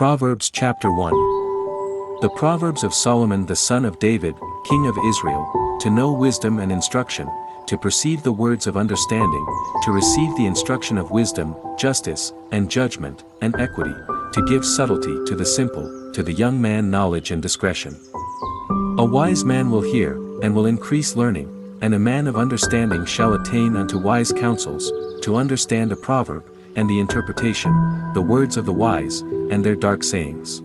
Proverbs chapter 1. The Proverbs of Solomon the son of David, king of Israel, to know wisdom and instruction, to perceive the words of understanding, to receive the instruction of wisdom, justice, and judgment, and equity, to give subtlety to the simple, to the young man knowledge and discretion. A wise man will hear, and will increase learning, and a man of understanding shall attain unto wise counsels, to understand a proverb, and the interpretation, the words of the wise, and their dark sayings.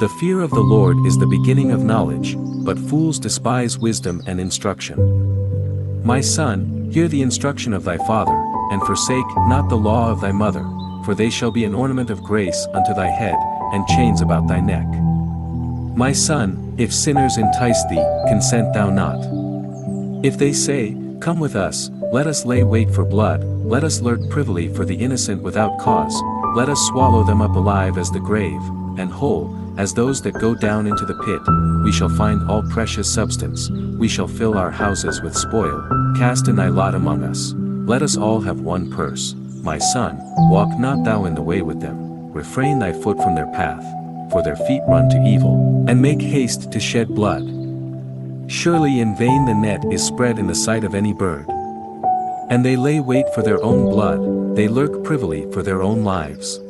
The fear of the Lord is the beginning of knowledge, but fools despise wisdom and instruction. My son, hear the instruction of thy father, and forsake not the law of thy mother, for they shall be an ornament of grace unto thy head, and chains about thy neck. My son, if sinners entice thee, consent thou not. If they say, Come with us, let us lay wait for blood, let us lurk privily for the innocent without cause, let us swallow them up alive as the grave, and whole, as those that go down into the pit, we shall find all precious substance, we shall fill our houses with spoil, cast in thy lot among us, let us all have one purse. My son, walk not thou in the way with them, refrain thy foot from their path, for their feet run to evil, and make haste to shed blood. Surely in vain the net is spread in the sight of any bird. And they lay wait for their own blood, they lurk privily for their own lives.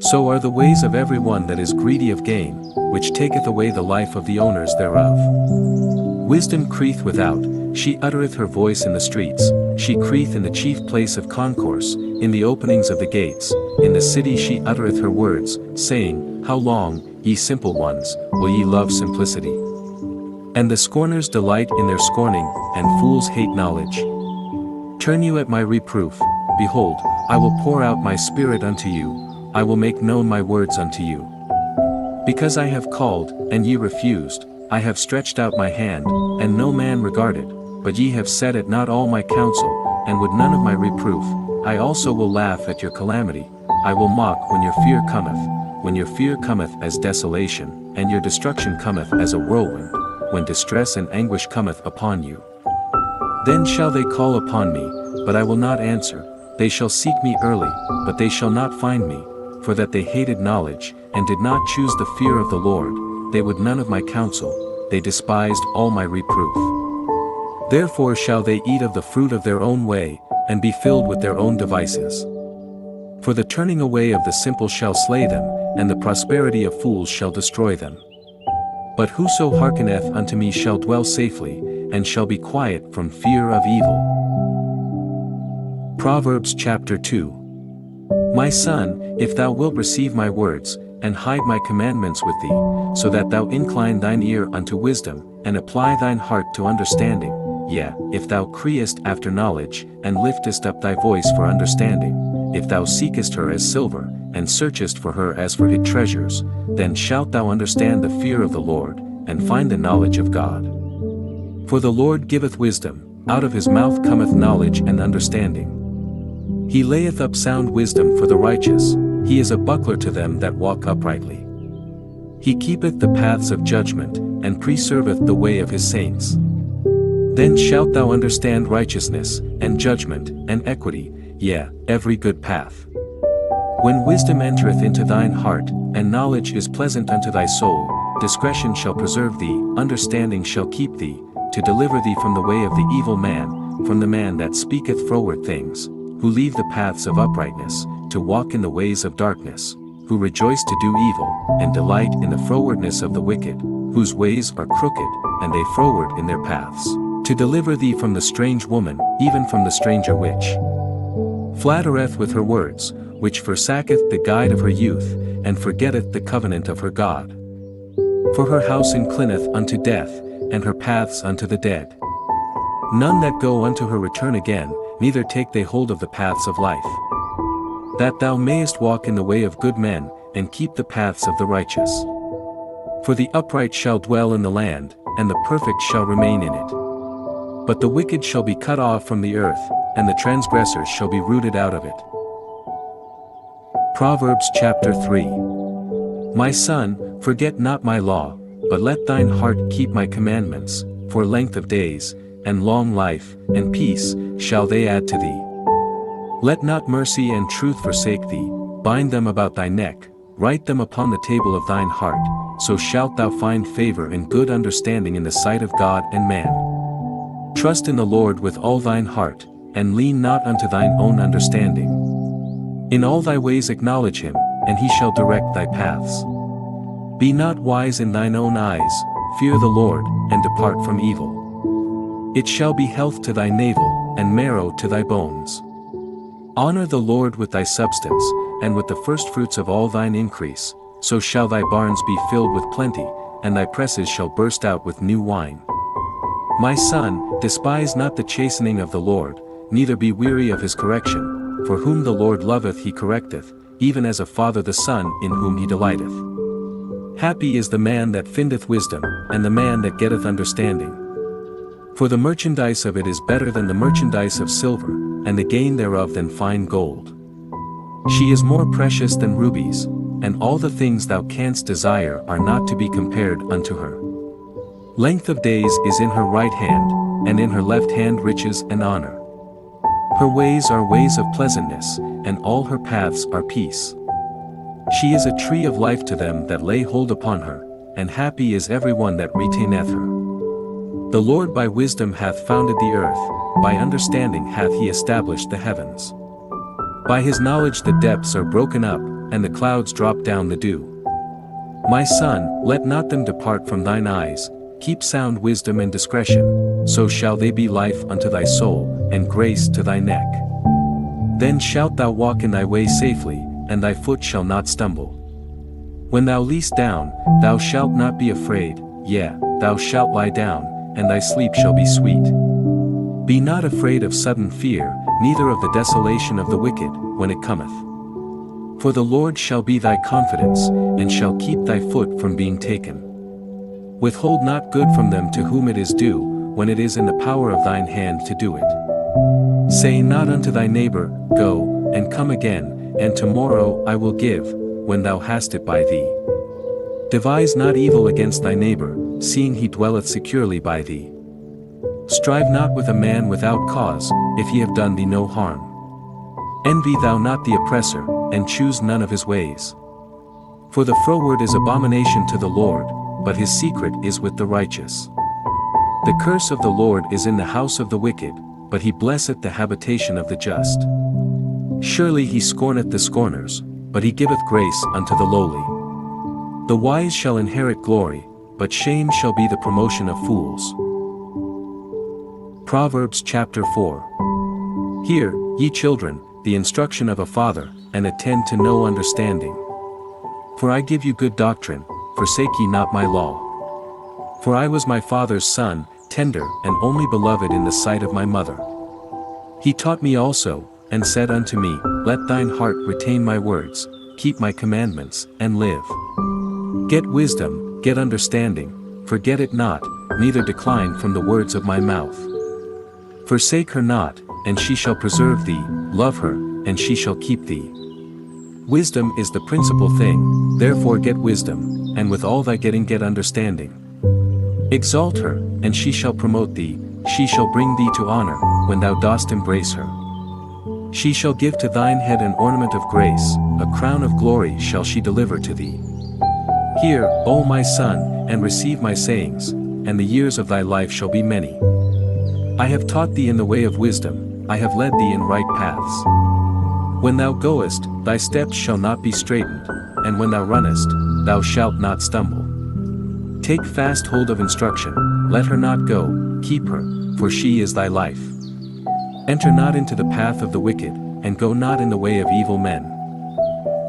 So are the ways of every one that is greedy of gain, which taketh away the life of the owners thereof. Wisdom crieth without, she uttereth her voice in the streets, she crieth in the chief place of concourse, in the openings of the gates, in the city she uttereth her words, saying, How long, ye simple ones, will ye love simplicity? And the scorners delight in their scorning, and fools hate knowledge. Turn you at my reproof, behold, I will pour out my spirit unto you, I will make known my words unto you. Because I have called, and ye refused, I have stretched out my hand, and no man regarded, but ye have set at not all my counsel, and would none of my reproof, I also will laugh at your calamity, I will mock when your fear cometh as desolation, and your destruction cometh as a whirlwind, when distress and anguish cometh upon you. Then shall they call upon me, but I will not answer, they shall seek me early, but they shall not find me, for that they hated knowledge, and did not choose the fear of the Lord, they would none of my counsel, they despised all my reproof. Therefore shall they eat of the fruit of their own way, and be filled with their own devices. For the turning away of the simple shall slay them, and the prosperity of fools shall destroy them. But whoso hearkeneth unto me shall dwell safely, and shall be quiet from fear of evil. Proverbs chapter 2. My son, if thou wilt receive my words, and hide my commandments with thee, so that thou incline thine ear unto wisdom, and apply thine heart to understanding, yea, if thou criest after knowledge, and liftest up thy voice for understanding, if thou seekest her as silver, and searchest for her as for hid treasures, then shalt thou understand the fear of the Lord, and find the knowledge of God. For the Lord giveth wisdom, out of his mouth cometh knowledge and understanding. He layeth up sound wisdom for the righteous, he is a buckler to them that walk uprightly. He keepeth the paths of judgment, and preserveth the way of his saints. Then shalt thou understand righteousness, and judgment, and equity, yea, every good path. When wisdom entereth into thine heart, and knowledge is pleasant unto thy soul, discretion shall preserve thee, understanding shall keep thee, to deliver thee from the way of the evil man, from the man that speaketh froward things, who leave the paths of uprightness, to walk in the ways of darkness, who rejoice to do evil, and delight in the frowardness of the wicked, whose ways are crooked, and they froward in their paths, to deliver thee from the strange woman, even from the stranger which flattereth with her words, which forsaketh the guide of her youth, and forgetteth the covenant of her God. For her house inclineth unto death, and her paths unto the dead. None that go unto her return again, neither take they hold of the paths of life. That thou mayest walk in the way of good men, and keep the paths of the righteous. For the upright shall dwell in the land, and the perfect shall remain in it. But the wicked shall be cut off from the earth, and the transgressors shall be rooted out of it. Proverbs chapter 3. My son, forget not my law, but let thine heart keep my commandments, for length of days, and long life, and peace, shall they add to thee. Let not mercy and truth forsake thee, bind them about thy neck, write them upon the table of thine heart, so shalt thou find favor and good understanding in the sight of God and man. Trust in the Lord with all thine heart, and lean not unto thine own understanding. In all thy ways acknowledge him, and he shall direct thy paths. Be not wise in thine own eyes, fear the Lord, and depart from evil. It shall be health to thy navel, and marrow to thy bones. Honor the Lord with thy substance, and with the firstfruits of all thine increase, so shall thy barns be filled with plenty, and thy presses shall burst out with new wine. My son, despise not the chastening of the Lord, neither be weary of his correction, for whom the Lord loveth he correcteth, even as a father the son in whom he delighteth. Happy is the man that findeth wisdom, and the man that getteth understanding. For the merchandise of it is better than the merchandise of silver, and the gain thereof than fine gold. She is more precious than rubies, and all the things thou canst desire are not to be compared unto her. Length of days is in her right hand, and in her left hand riches and honor. Her ways are ways of pleasantness, and all her paths are peace. She is a tree of life to them that lay hold upon her, and happy is every one that retaineth her. The Lord by wisdom hath founded the earth, by understanding hath he established the heavens. By his knowledge the depths are broken up, and the clouds drop down the dew. My son, let not them depart from thine eyes, keep sound wisdom and discretion, so shall they be life unto thy soul, and grace to thy neck. Then shalt thou walk in thy way safely, and thy foot shall not stumble. When thou liest down, thou shalt not be afraid, yea, thou shalt lie down, and thy sleep shall be sweet. Be not afraid of sudden fear, neither of the desolation of the wicked, when it cometh. For the Lord shall be thy confidence, and shall keep thy foot from being taken. Withhold not good from them to whom it is due, when it is in the power of thine hand to do it. Say not unto thy neighbor, Go, and come again, and tomorrow I will give, when thou hast it by thee. Devise not evil against thy neighbor, seeing he dwelleth securely by thee. Strive not with a man without cause, if he have done thee no harm. Envy thou not the oppressor, and choose none of his ways. For the froward is abomination to the Lord, but his secret is with the righteous. The curse of the Lord is in the house of the wicked, but he blesseth the habitation of the just. Surely he scorneth the scorners, but he giveth grace unto the lowly. The wise shall inherit glory, but shame shall be the promotion of fools. Proverbs chapter 4. Hear, ye children, the instruction of a father, and attend to no understanding. For I give you good doctrine, forsake ye not my law. For I was my father's son, tender and only beloved in the sight of my mother. He taught me also, and said unto me, Let thine heart retain my words, keep my commandments, and live. Get wisdom, get understanding, forget it not, neither decline from the words of my mouth. Forsake her not, and she shall preserve thee, love her, and she shall keep thee. Wisdom is the principal thing, therefore get wisdom, and with all thy getting get understanding. Exalt her, and she shall promote thee, she shall bring thee to honor, when thou dost embrace her. She shall give to thine head an ornament of grace, a crown of glory shall she deliver to thee. Hear, O my son, and receive my sayings, and the years of thy life shall be many. I have taught thee in the way of wisdom, I have led thee in right paths. When thou goest, thy steps shall not be straitened, and when thou runnest, thou shalt not stumble. Take fast hold of instruction, let her not go, keep her, for she is thy life. Enter not into the path of the wicked, and go not in the way of evil men.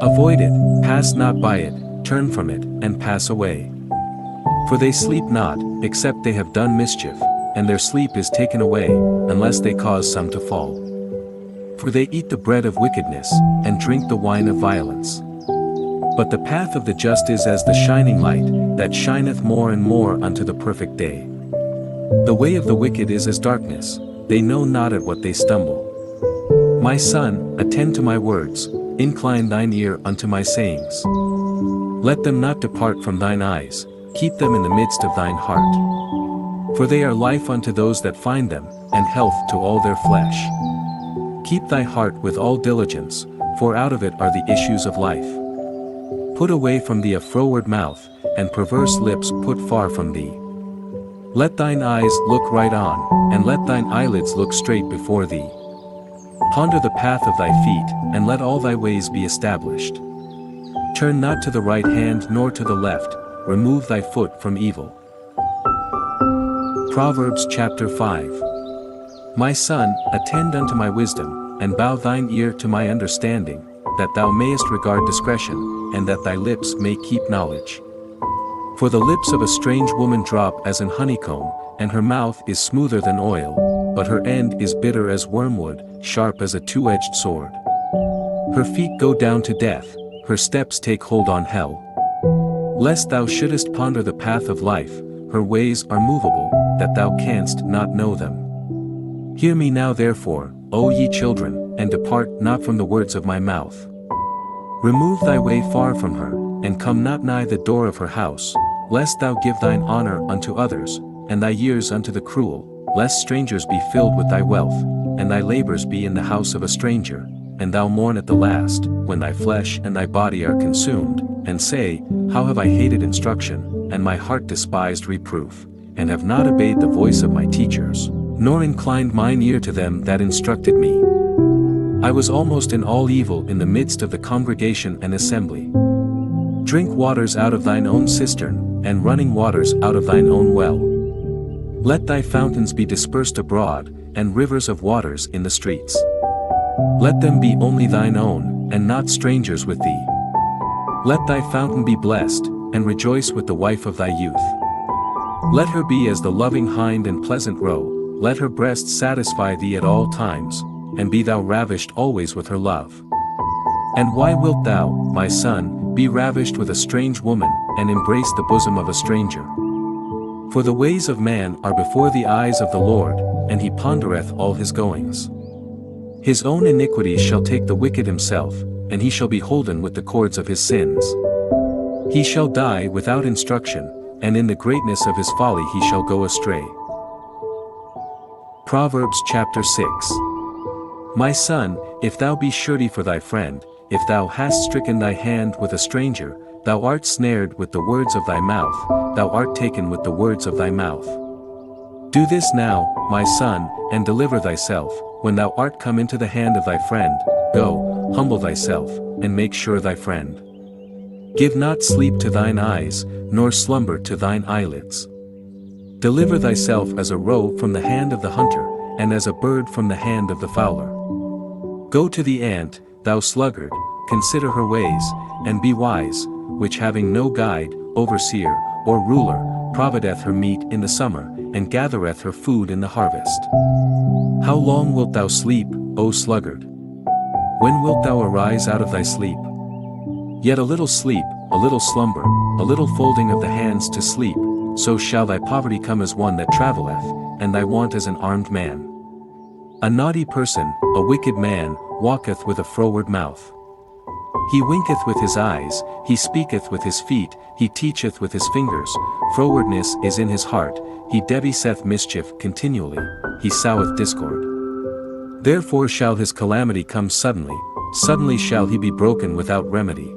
Avoid it, pass not by it, turn from it, and pass away. For they sleep not, except they have done mischief, and their sleep is taken away, unless they cause some to fall. For they eat the bread of wickedness, and drink the wine of violence. But the path of the just is as the shining light, that shineth more and more unto the perfect day. The way of the wicked is as darkness, they know not at what they stumble. My son, attend to my words, incline thine ear unto my sayings. Let them not depart from thine eyes, keep them in the midst of thine heart. For they are life unto those that find them, and health to all their flesh. Keep thy heart with all diligence, for out of it are the issues of life. Put away from thee a froward mouth, and perverse lips put far from thee. Let thine eyes look right on, and let thine eyelids look straight before thee. Ponder the path of thy feet, and let all thy ways be established. Turn not to the right hand nor to the left, remove thy foot from evil. Proverbs chapter 5. My son, attend unto my wisdom, and bow thine ear to my understanding, that thou mayest regard discretion, and that thy lips may keep knowledge. For the lips of a strange woman drop as an honeycomb, and her mouth is smoother than oil, but her end is bitter as wormwood, sharp as a two-edged sword. Her feet go down to death, her steps take hold on hell. Lest thou shouldest ponder the path of life, her ways are movable, that thou canst not know them. Hear me now therefore, O ye children, and depart not from the words of my mouth. Remove thy way far from her, and come not nigh the door of her house, lest thou give thine honor unto others, and thy years unto the cruel, lest strangers be filled with thy wealth, and thy labors be in the house of a stranger, and thou mourn at the last, when thy flesh and thy body are consumed, and say, How have I hated instruction, and my heart despised reproof, and have not obeyed the voice of my teachers, nor inclined mine ear to them that instructed me. I was almost in all evil in the midst of the congregation and assembly. Drink waters out of thine own cistern, and running waters out of thine own well. Let thy fountains be dispersed abroad, and rivers of waters in the streets. Let them be only thine own, and not strangers with thee. Let thy fountain be blessed, and rejoice with the wife of thy youth. Let her be as the loving hind and pleasant roe, let her breast satisfy thee at all times, and be thou ravished always with her love. And why wilt thou, my son, be ravished with a strange woman, and embrace the bosom of a stranger? For the ways of man are before the eyes of the Lord, and he pondereth all his goings. His own iniquities shall take the wicked himself, and he shall be holden with the cords of his sins. He shall die without instruction, and in the greatness of his folly he shall go astray. Proverbs chapter 6. My son, if thou be surety for thy friend, if thou hast stricken thy hand with a stranger, thou art snared with the words of thy mouth, thou art taken with the words of thy mouth. Do this now, my son, and deliver thyself, when thou art come into the hand of thy friend, go, humble thyself, and make sure thy friend. Give not sleep to thine eyes, nor slumber to thine eyelids. Deliver thyself as a roe from the hand of the hunter, and as a bird from the hand of the fowler. Go to the ant, thou sluggard, consider her ways, and be wise, which having no guide, overseer, or ruler, provideth her meat in the summer, and gathereth her food in the harvest. How long wilt thou sleep, O sluggard? When wilt thou arise out of thy sleep? Yet a little sleep, a little slumber, a little folding of the hands to sleep, so shall thy poverty come as one that travelleth, and thy want as an armed man. A naughty person, a wicked man, walketh with a froward mouth. He winketh with his eyes, he speaketh with his feet, he teacheth with his fingers, frowardness is in his heart, he deviseth mischief continually, he soweth discord. Therefore shall his calamity come suddenly, suddenly shall he be broken without remedy.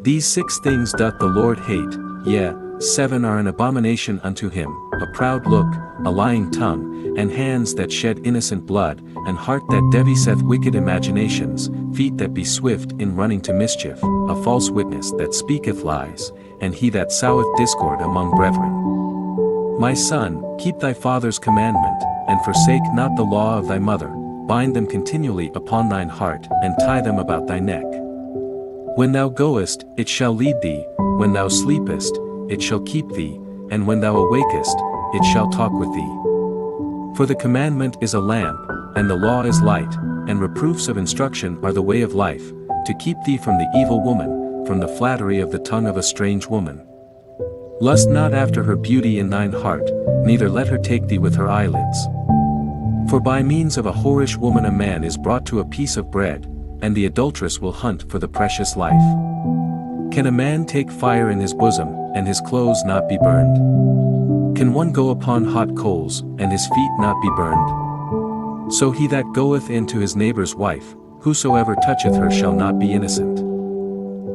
These 6 things doth the Lord hate, yea, 7 are an abomination unto him, a proud look, a lying tongue, and hands that shed innocent blood, and heart that deviseth wicked imaginations, feet that be swift in running to mischief, a false witness that speaketh lies, and he that soweth discord among brethren. My son, keep thy father's commandment, and forsake not the law of thy mother, bind them continually upon thine heart, and tie them about thy neck. When thou goest, it shall lead thee, when thou sleepest, it shall keep thee, and when thou awakest, it shall talk with thee. For the commandment is a lamp, and the law is light, and reproofs of instruction are the way of life, to keep thee from the evil woman, from the flattery of the tongue of a strange woman. Lust not after her beauty in thine heart, neither let her take thee with her eyelids. For by means of a whorish woman a man is brought to a piece of bread, and the adulteress will hunt for the precious life. Can a man take fire in his bosom, and his clothes not be burned? Can one go upon hot coals, and his feet not be burned? So he that goeth in to his neighbor's wife, whosoever toucheth her shall not be innocent.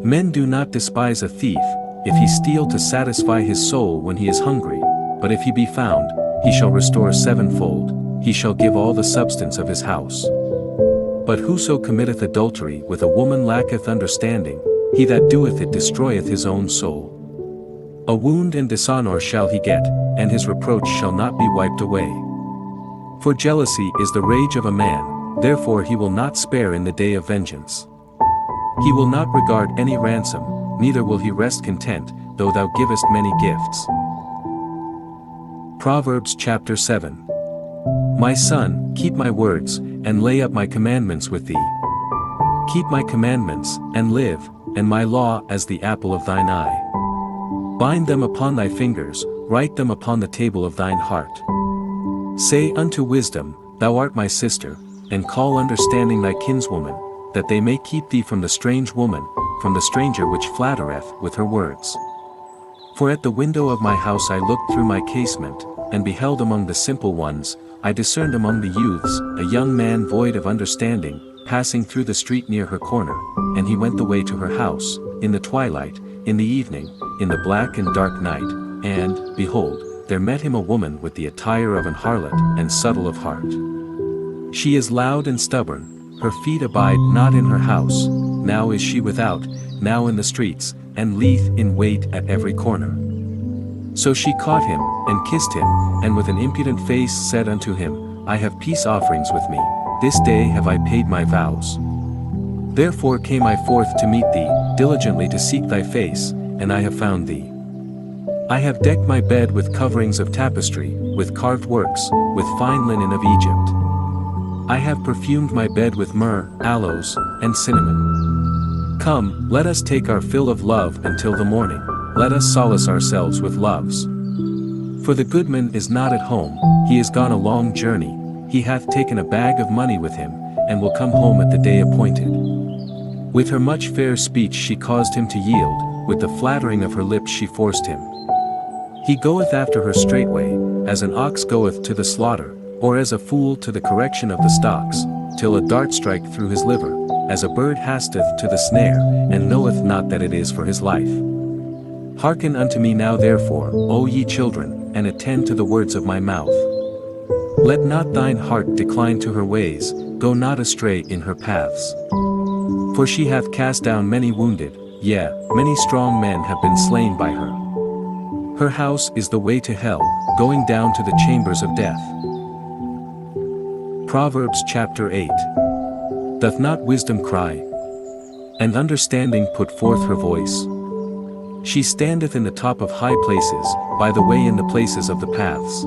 Men do not despise a thief, if he steal to satisfy his soul when he is hungry, but if he be found, he shall restore sevenfold, he shall give all the substance of his house. But whoso committeth adultery with a woman lacketh understanding, he that doeth it destroyeth his own soul. A wound and dishonor shall he get, and his reproach shall not be wiped away. For jealousy is the rage of a man, therefore he will not spare in the day of vengeance. He will not regard any ransom, neither will he rest content, though thou givest many gifts. Proverbs chapter 7. My son, keep my words, and lay up my commandments with thee. Keep my commandments, and live, and my law as the apple of thine eye. Bind them upon thy fingers, write them upon the table of thine heart. Say unto wisdom, thou art my sister, and call understanding thy kinswoman, that they may keep thee from the strange woman, from the stranger which flattereth with her words. For at the window of my house I looked through my casement, and beheld among the simple ones, I discerned among the youths, a young man void of understanding, passing through the street near her corner, and he went the way to her house, in the twilight, in the evening, in the black and dark night, and, behold, there met him a woman with the attire of an harlot, and subtle of heart. She is loud and stubborn, her feet abide not in her house, now is she without, now in the streets, and lieth in wait at every corner. So she caught him, and kissed him, and with an impudent face said unto him, I have peace offerings with me, this day have I paid my vows. Therefore came I forth to meet thee, diligently to seek thy face, and I have found thee. I have decked my bed with coverings of tapestry, with carved works, with fine linen of Egypt. I have perfumed my bed with myrrh, aloes, and cinnamon. Come, let us take our fill of love until the morning, let us solace ourselves with loves. For the goodman is not at home, he is gone a long journey, he hath taken a bag of money with him, and will come home at the day appointed. With her much fair speech she caused him to yield, with the flattering of her lips she forced him. He goeth after her straightway, as an ox goeth to the slaughter, or as a fool to the correction of the stocks, till a dart strike through his liver, as a bird hasteth to the snare, and knoweth not that it is for his life. Hearken unto me now therefore, O ye children, and attend to the words of my mouth. Let not thine heart decline to her ways, go not astray in her paths. For she hath cast down many wounded, yea, many strong men have been slain by her. Her house is the way to hell, going down to the chambers of death. Proverbs chapter 8. Doth not wisdom cry? And understanding put forth her voice? She standeth in the top of high places, by the way in the places of the paths.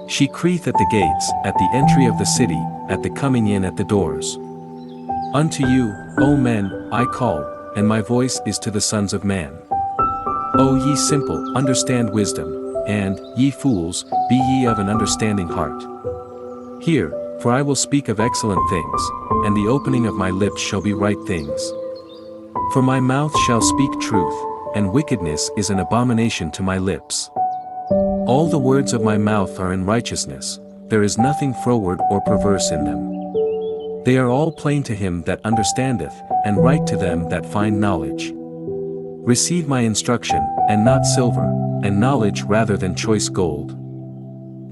She crieth at the gates, at the entry of the city, at the coming in at the doors. Unto you, O men, I call, and my voice is to the sons of man. O ye simple, understand wisdom, and, ye fools, be ye of an understanding heart. Hear, for I will speak of excellent things, and the opening of my lips shall be right things. For my mouth shall speak truth, and wickedness is an abomination to my lips. All the words of my mouth are in righteousness, there is nothing froward or perverse in them. They are all plain to him that understandeth, and right to them that find knowledge. Receive my instruction, and not silver, and knowledge rather than choice gold.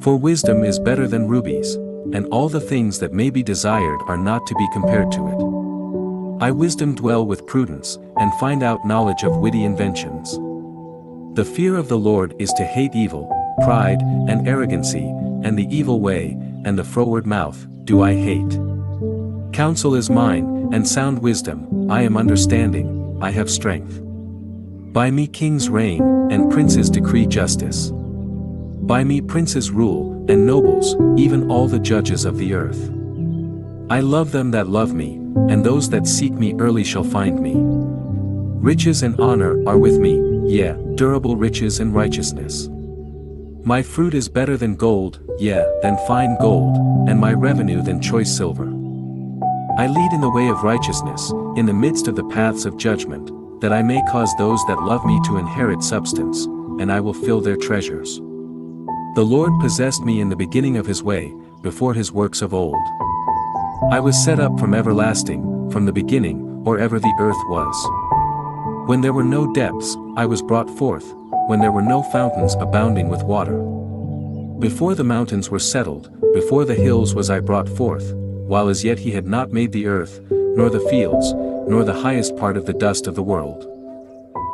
For wisdom is better than rubies, and all the things that may be desired are not to be compared to it. I wisdom dwell with prudence, and find out knowledge of witty inventions. The fear of the Lord is to hate evil, pride, and arrogancy, and the evil way, and the froward mouth, do I hate. Counsel is mine, and sound wisdom, I am understanding, I have strength. By me kings reign, and princes decree justice. By me princes rule, and nobles, even all the judges of the earth. I love them that love me, and those that seek me early shall find me. Riches and honor are with me, yea, durable riches and righteousness. My fruit is better than gold, yea, than fine gold, and my revenue than choice silver. I lead in the way of righteousness, in the midst of the paths of judgment, that I may cause those that love me to inherit substance, and I will fill their treasures. The Lord possessed me in the beginning of his way, before his works of old. I was set up from everlasting, from the beginning, or ever the earth was. When there were no depths, I was brought forth, when there were no fountains abounding with water. Before the mountains were settled, before the hills was I brought forth, while as yet he had not made the earth, nor the fields, nor the highest part of the dust of the world.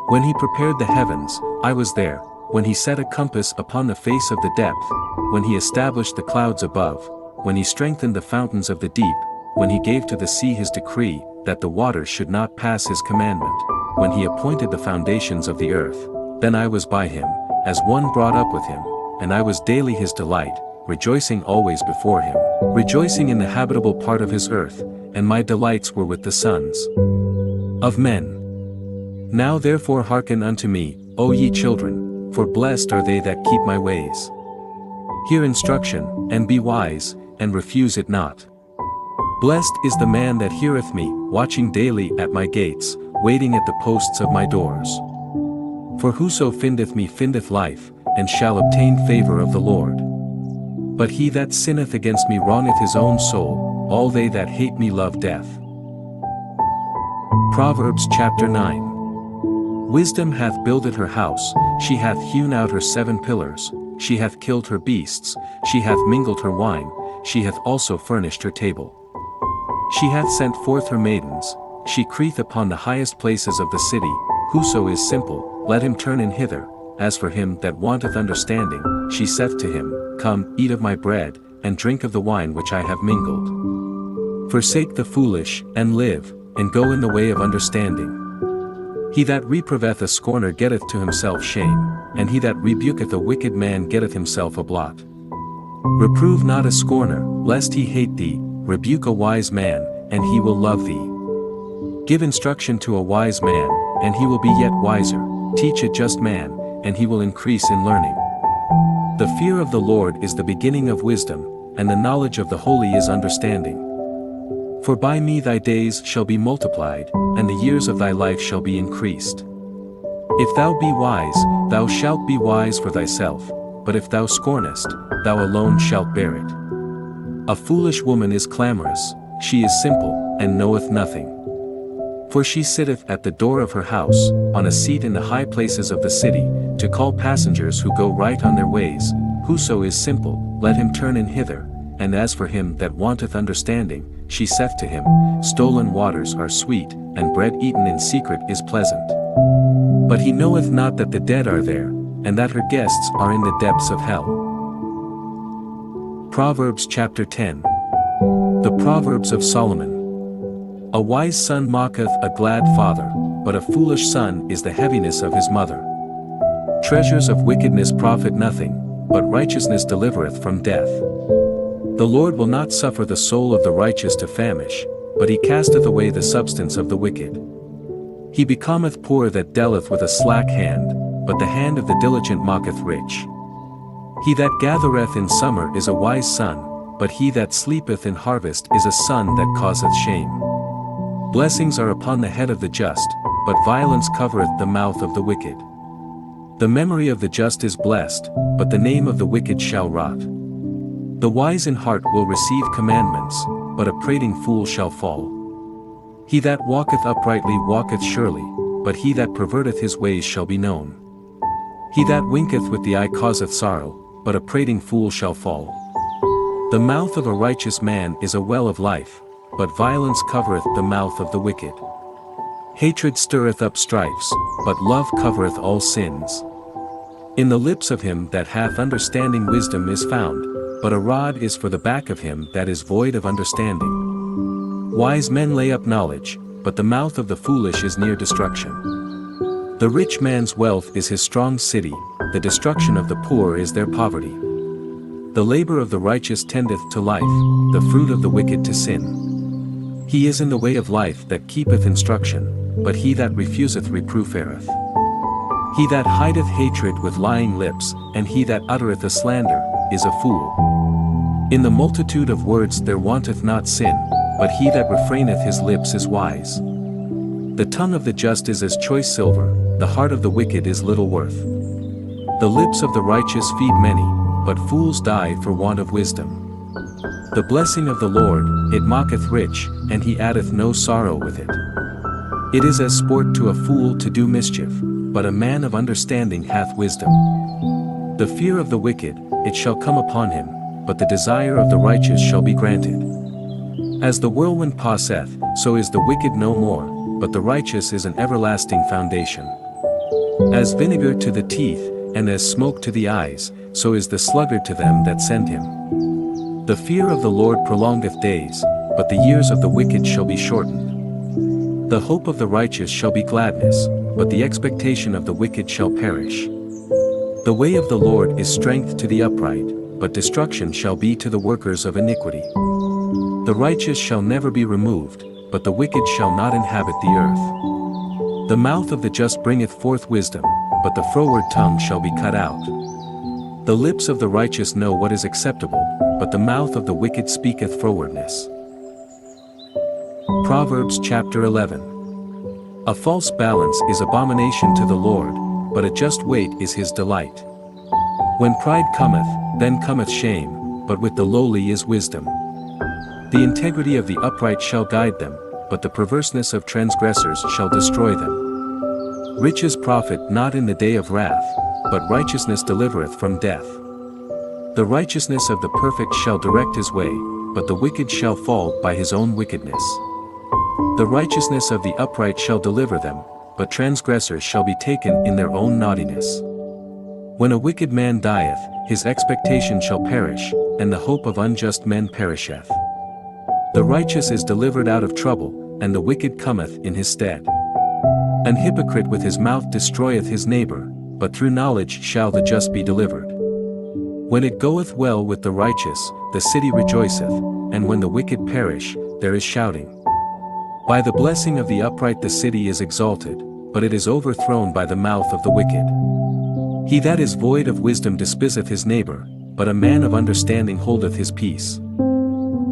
When he prepared the heavens, I was there, when he set a compass upon the face of the depth, when he established the clouds above, when he strengthened the fountains of the deep, when he gave to the sea his decree, that the waters should not pass his commandment, when he appointed the foundations of the earth, then I was by him, as one brought up with him, and I was daily his delight, rejoicing always before him, rejoicing in the habitable part of his earth, and my delights were with the sons of men. Now therefore hearken unto me, O ye children, for blessed are they that keep my ways. Hear instruction, and be wise, and refuse it not. Blessed is the man that heareth me, watching daily at my gates, waiting at the posts of my doors. For whoso findeth me findeth life, and shall obtain favor of the Lord. But he that sinneth against me wrongeth his own soul, all they that hate me love death. Proverbs chapter 9. Wisdom hath builded her house, she hath hewn out her 7 pillars, she hath killed her beasts, she hath mingled her wine, she hath also furnished her table. She hath sent forth her maidens, she crieth upon the highest places of the city. Whoso is simple, let him turn in hither. As for him that wanteth understanding, she saith to him, Come, eat of my bread, and drink of the wine which I have mingled. Forsake the foolish, and live, and go in the way of understanding. He that reproveth a scorner getteth to himself shame, and he that rebuketh a wicked man getteth himself a blot. Reprove not a scorner, lest he hate thee, rebuke a wise man, and he will love thee. Give instruction to a wise man, and he will be yet wiser, teach a just man, and he will increase in learning. The fear of the Lord is the beginning of wisdom, and the knowledge of the holy is understanding. For by me thy days shall be multiplied, and the years of thy life shall be increased. If thou be wise, thou shalt be wise for thyself, but if thou scornest, thou alone shalt bear it. A foolish woman is clamorous, she is simple, and knoweth nothing. For she sitteth at the door of her house, on a seat in the high places of the city, to call passengers who go right on their ways. Whoso is simple, let him turn in hither. And as for him that wanteth understanding, she saith to him, Stolen waters are sweet, and bread eaten in secret is pleasant. But he knoweth not that the dead are there, and that her guests are in the depths of hell. Proverbs chapter 10. The Proverbs of Solomon. A wise son mocketh a glad father, but a foolish son is the heaviness of his mother. Treasures of wickedness profit nothing, but righteousness delivereth from death. The Lord will not suffer the soul of the righteous to famish, but he casteth away the substance of the wicked. He becometh poor that dealeth with a slack hand, but the hand of the diligent mocketh rich. He that gathereth in summer is a wise son, but he that sleepeth in harvest is a son that causeth shame. Blessings are upon the head of the just, but violence covereth the mouth of the wicked. The memory of the just is blessed, but the name of the wicked shall rot. The wise in heart will receive commandments, but a prating fool shall fall. He that walketh uprightly walketh surely, but he that perverteth his ways shall be known. He that winketh with the eye causeth sorrow, but a prating fool shall fall. The mouth of a righteous man is a well of life, but violence covereth the mouth of the wicked. Hatred stirreth up strifes, but love covereth all sins. In the lips of him that hath understanding wisdom is found, but a rod is for the back of him that is void of understanding. Wise men lay up knowledge, but the mouth of the foolish is near destruction. The rich man's wealth is his strong city, the destruction of the poor is their poverty. The labor of the righteous tendeth to life, the fruit of the wicked to sin. He is in the way of life that keepeth instruction, but he that refuseth reproof erreth. He that hideth hatred with lying lips, and he that uttereth a slander, is a fool. In the multitude of words there wanteth not sin, but he that refraineth his lips is wise. The tongue of the just is as choice silver, the heart of the wicked is little worth. The lips of the righteous feed many, but fools die for want of wisdom. The blessing of the Lord, it mocketh rich, and he addeth no sorrow with it. It is as sport to a fool to do mischief, but a man of understanding hath wisdom. The fear of the wicked, it shall come upon him, but the desire of the righteous shall be granted. As the whirlwind passeth, so is the wicked no more, but the righteous is an everlasting foundation. As vinegar to the teeth, and as smoke to the eyes, so is the sluggard to them that send him. The fear of the Lord prolongeth days, but the years of the wicked shall be shortened. The hope of the righteous shall be gladness, but the expectation of the wicked shall perish. The way of the Lord is strength to the upright, but destruction shall be to the workers of iniquity. The righteous shall never be removed, but the wicked shall not inhabit the earth. The mouth of the just bringeth forth wisdom, but the froward tongue shall be cut out. The lips of the righteous know what is acceptable, but the mouth of the wicked speaketh frowardness. Proverbs chapter 11. A false balance is abomination to the Lord, but a just weight is his delight. When pride cometh, then cometh shame, but with the lowly is wisdom. The integrity of the upright shall guide them, but the perverseness of transgressors shall destroy them. Riches profit not in the day of wrath, but righteousness delivereth from death. The righteousness of the perfect shall direct his way, but the wicked shall fall by his own wickedness. The righteousness of the upright shall deliver them, but transgressors shall be taken in their own naughtiness. When a wicked man dieth, his expectation shall perish, and the hope of unjust men perisheth. The righteous is delivered out of trouble, and the wicked cometh in his stead. An hypocrite with his mouth destroyeth his neighbor, but through knowledge shall the just be delivered. When it goeth well with the righteous, the city rejoiceth, and when the wicked perish, there is shouting. By the blessing of the upright the city is exalted, but it is overthrown by the mouth of the wicked. He that is void of wisdom despiseth his neighbor, but a man of understanding holdeth his peace.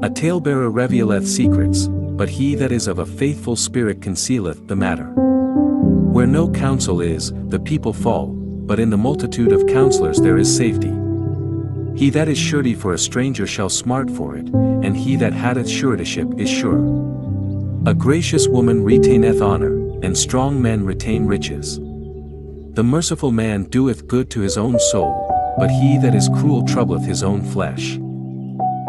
A talebearer revealeth secrets, but he that is of a faithful spirit concealeth the matter. Where no counsel is, the people fall, but in the multitude of counselors there is safety. He that is surety for a stranger shall smart for it, and he that hath suretyship is sure. A gracious woman retaineth honor, and strong men retain riches. The merciful man doeth good to his own soul, but he that is cruel troubleth his own flesh.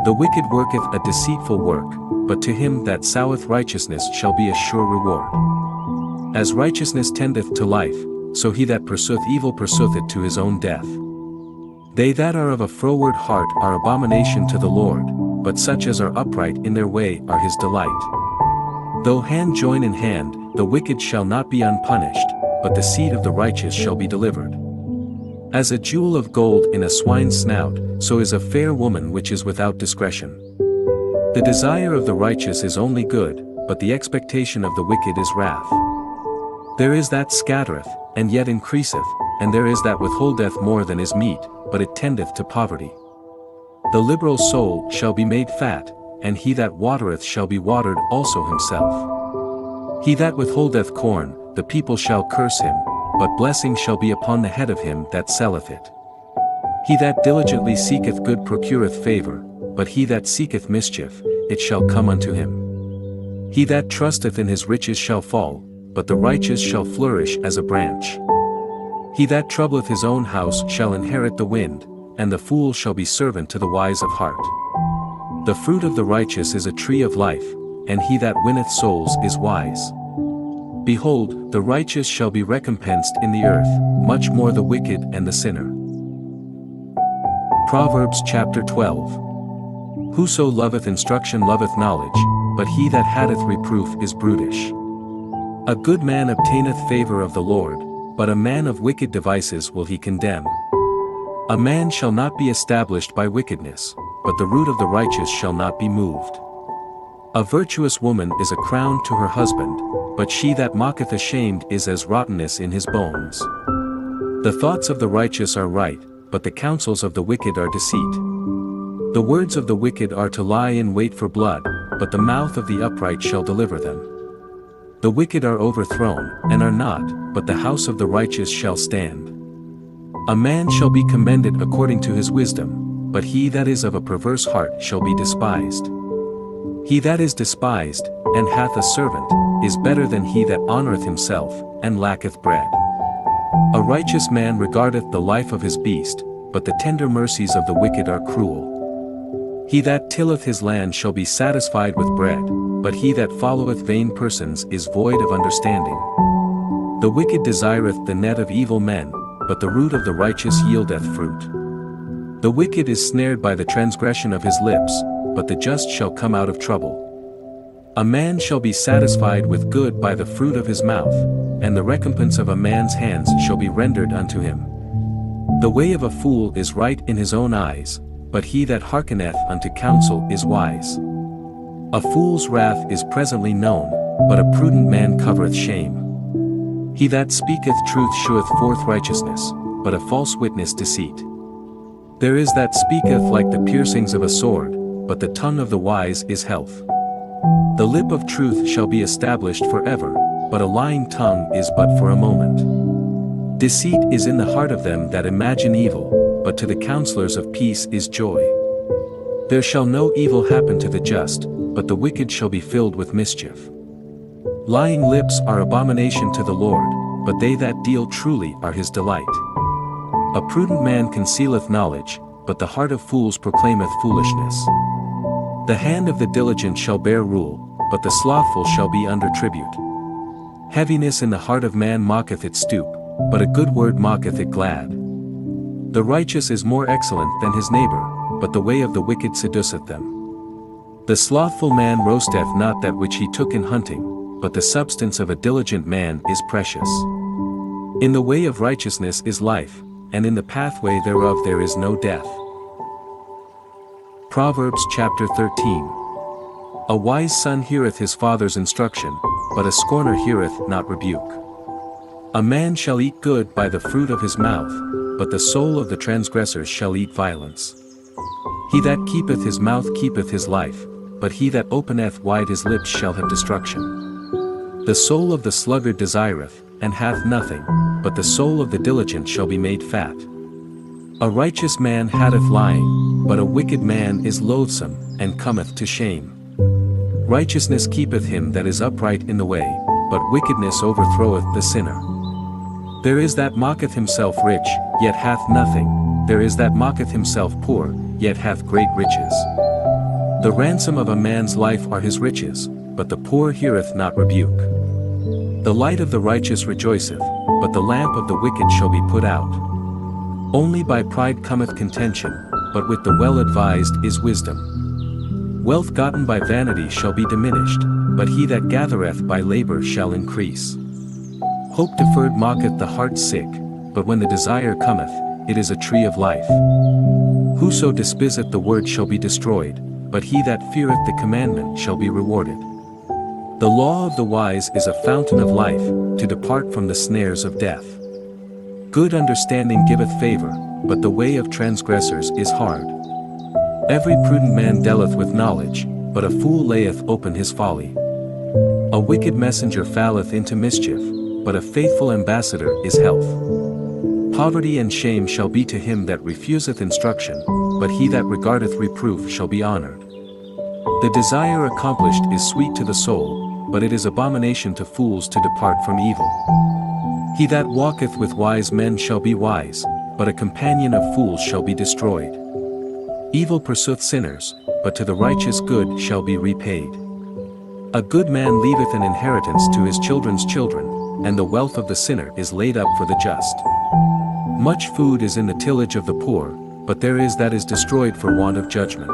The wicked worketh a deceitful work, but to him that soweth righteousness shall be a sure reward. As righteousness tendeth to life, so he that pursueth evil pursueth it to his own death. They that are of a froward heart are abomination to the Lord, but such as are upright in their way are his delight. Though hand join in hand, the wicked shall not be unpunished, but the seed of the righteous shall be delivered. As a jewel of gold in a swine's snout, so is a fair woman which is without discretion. The desire of the righteous is only good, but the expectation of the wicked is wrath. There is that scattereth, and yet increaseth, and there is that withholdeth more than is meet, but it tendeth to poverty. The liberal soul shall be made fat, and he that watereth shall be watered also himself. He that withholdeth corn, the people shall curse him, but blessing shall be upon the head of him that selleth it. He that diligently seeketh good procureth favor, but he that seeketh mischief, it shall come unto him. He that trusteth in his riches shall fall, but the righteous shall flourish as a branch. He that troubleth his own house shall inherit the wind, and the fool shall be servant to the wise of heart. The fruit of the righteous is a tree of life, and he that winneth souls is wise. Behold, the righteous shall be recompensed in the earth, much more the wicked and the sinner. Proverbs chapter 12. Whoso loveth instruction loveth knowledge, but he that hateth reproof is brutish. A good man obtaineth favor of the Lord, but a man of wicked devices will he condemn. A man shall not be established by wickedness, but the root of the righteous shall not be moved. A virtuous woman is a crown to her husband, but she that mocketh ashamed is as rottenness in his bones. The thoughts of the righteous are right, but the counsels of the wicked are deceit. The words of the wicked are to lie in wait for blood, but the mouth of the upright shall deliver them. The wicked are overthrown, and are not, but the house of the righteous shall stand. A man shall be commended according to his wisdom, but he that is of a perverse heart shall be despised. He that is despised, and hath a servant, is better than he that honoureth himself, and lacketh bread. A righteous man regardeth the life of his beast, but the tender mercies of the wicked are cruel. He that tilleth his land shall be satisfied with bread, but he that followeth vain persons is void of understanding. The wicked desireth the net of evil men, but the root of the righteous yieldeth fruit. The wicked is snared by the transgression of his lips, but the just shall come out of trouble. A man shall be satisfied with good by the fruit of his mouth, and the recompense of a man's hands shall be rendered unto him. The way of a fool is right in his own eyes, but he that hearkeneth unto counsel is wise. A fool's wrath is presently known, but a prudent man covereth shame. He that speaketh truth sheweth forth righteousness, but a false witness deceit. There is that speaketh like the piercings of a sword, but the tongue of the wise is health. The lip of truth shall be established forever, but a lying tongue is but for a moment. Deceit is in the heart of them that imagine evil, but to the counselors of peace is joy. There shall no evil happen to the just, but the wicked shall be filled with mischief. Lying lips are abomination to the Lord, but they that deal truly are his delight. A prudent man concealeth knowledge, but the heart of fools proclaimeth foolishness. The hand of the diligent shall bear rule, but the slothful shall be under tribute. Heaviness in the heart of man mocketh it stoop, but a good word mocketh it glad. The righteous is more excellent than his neighbor, but the way of the wicked seduceth them. The slothful man roasteth not that which he took in hunting, but the substance of a diligent man is precious. In the way of righteousness is life, and in the pathway thereof there is no death. Proverbs chapter 13. A wise son heareth his father's instruction, but a scorner heareth not rebuke. A man shall eat good by the fruit of his mouth, but the soul of the transgressors shall eat violence. He that keepeth his mouth keepeth his life, but he that openeth wide his lips shall have destruction. The soul of the sluggard desireth, and hath nothing, but the soul of the diligent shall be made fat. A righteous man hateth lying, but a wicked man is loathsome, and cometh to shame. Righteousness keepeth him that is upright in the way, but wickedness overthroweth the sinner. There is that mocketh himself rich, yet hath nothing, there is that mocketh himself poor, yet hath great riches. The ransom of a man's life are his riches, but the poor heareth not rebuke. The light of the righteous rejoiceth, but the lamp of the wicked shall be put out. Only by pride cometh contention, but with the well-advised is wisdom. Wealth gotten by vanity shall be diminished, but he that gathereth by labor shall increase. Hope deferred mocketh the heart sick, but when the desire cometh, it is a tree of life. Whoso despiseth the word shall be destroyed, but he that feareth the commandment shall be rewarded. The law of the wise is a fountain of life, to depart from the snares of death. Good understanding giveth favor, but the way of transgressors is hard. Every prudent man dealeth with knowledge, but a fool layeth open his folly. A wicked messenger falleth into mischief, but a faithful ambassador is health. Poverty and shame shall be to him that refuseth instruction, but he that regardeth reproof shall be honored. The desire accomplished is sweet to the soul, but it is abomination to fools to depart from evil. He that walketh with wise men shall be wise, but a companion of fools shall be destroyed. Evil pursueth sinners, but to the righteous good shall be repaid. A good man leaveth an inheritance to his children's children, and the wealth of the sinner is laid up for the just. Much food is in the tillage of the poor, but there is that is destroyed for want of judgment.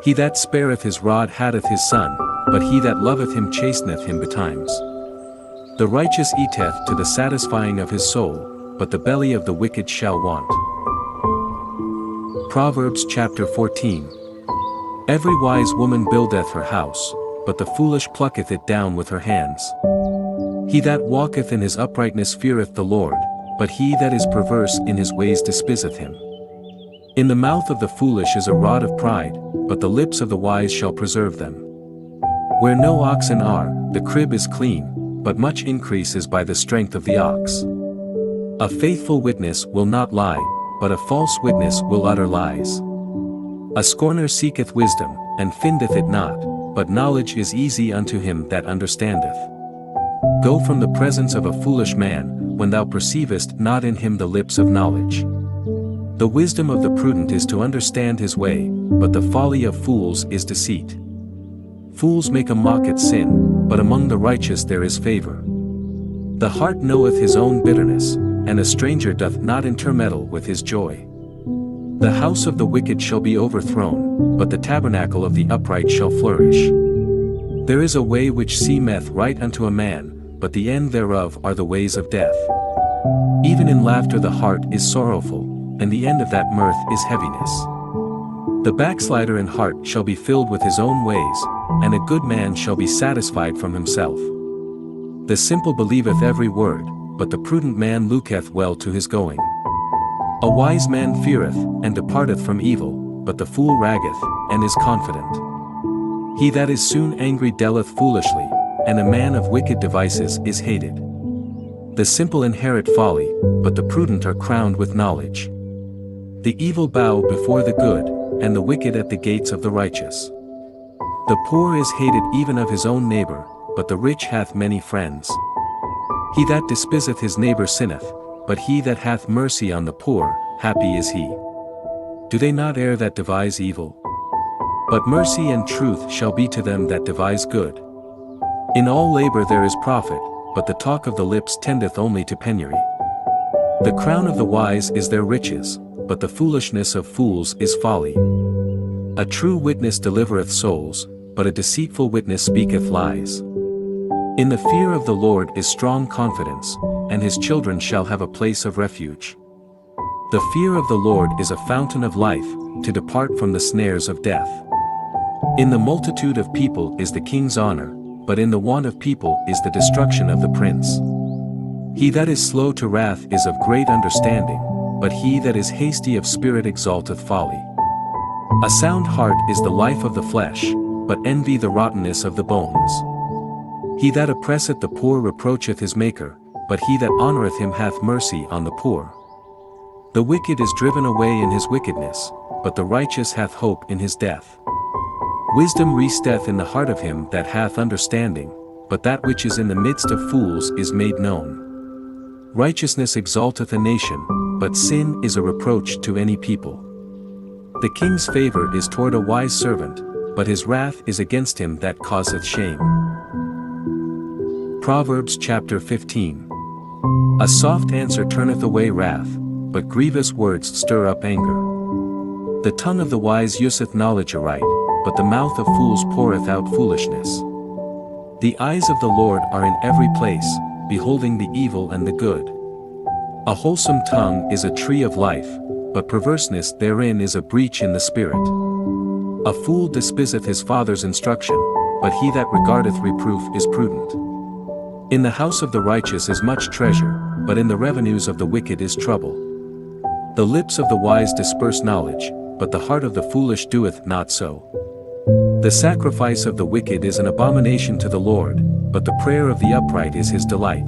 He that spareth his rod hateth his son, but he that loveth him chasteneth him betimes. The righteous eateth to the satisfying of his soul, but the belly of the wicked shall want. Proverbs chapter 14. Every wise woman buildeth her house, but the foolish plucketh it down with her hands. He that walketh in his uprightness feareth the Lord, but he that is perverse in his ways despiseth him. In the mouth of the foolish is a rod of pride, but the lips of the wise shall preserve them. Where no oxen are, the crib is clean, but much increase is by the strength of the ox. A faithful witness will not lie, but a false witness will utter lies. A scorner seeketh wisdom, and findeth it not, but knowledge is easy unto him that understandeth. Go from the presence of a foolish man, when thou perceivest not in him the lips of knowledge. The wisdom of the prudent is to understand his way, but the folly of fools is deceit. Fools make a mock at sin, but among the righteous there is favor. The heart knoweth his own bitterness, and a stranger doth not intermeddle with his joy. The house of the wicked shall be overthrown, but the tabernacle of the upright shall flourish. There is a way which seemeth right unto a man, but the end thereof are the ways of death. Even in laughter the heart is sorrowful, and the end of that mirth is heaviness. The backslider in heart shall be filled with his own ways, and a good man shall be satisfied from himself. The simple believeth every word, but the prudent man looketh well to his going. A wise man feareth, and departeth from evil, but the fool raggeth, and is confident. He that is soon angry dealeth foolishly, and a man of wicked devices is hated. The simple inherit folly, but the prudent are crowned with knowledge. The evil bow before the good, and the wicked at the gates of the righteous. The poor is hated even of his own neighbor, but the rich hath many friends. He that despiseth his neighbor sinneth, but he that hath mercy on the poor, happy is he. Do they not err that devise evil? But mercy and truth shall be to them that devise good. In all labor there is profit, but the talk of the lips tendeth only to penury. The crown of the wise is their riches, but the foolishness of fools is folly. A true witness delivereth souls, but a deceitful witness speaketh lies. In the fear of the Lord is strong confidence, and his children shall have a place of refuge. The fear of the Lord is a fountain of life, to depart from the snares of death. In the multitude of people is the king's honor, but in the want of people is the destruction of the prince. He that is slow to wrath is of great understanding, but he that is hasty of spirit exalteth folly. A sound heart is the life of the flesh, but envy the rottenness of the bones. He that oppresseth the poor reproacheth his Maker, but he that honoureth him hath mercy on the poor. The wicked is driven away in his wickedness, but the righteous hath hope in his death. Wisdom resteth in the heart of him that hath understanding, but that which is in the midst of fools is made known. Righteousness exalteth a nation, but sin is a reproach to any people. The king's favor is toward a wise servant, but his wrath is against him that causeth shame. Proverbs chapter 15. A soft answer turneth away wrath, but grievous words stir up anger. The tongue of the wise useth knowledge aright, but the mouth of fools poureth out foolishness. The eyes of the Lord are in every place, beholding the evil and the good. A wholesome tongue is a tree of life, but perverseness therein is a breach in the spirit. A fool despiseth his father's instruction, but he that regardeth reproof is prudent. In the house of the righteous is much treasure, but in the revenues of the wicked is trouble. The lips of the wise disperse knowledge, but the heart of the foolish doeth not so. The sacrifice of the wicked is an abomination to the Lord, but the prayer of the upright is his delight.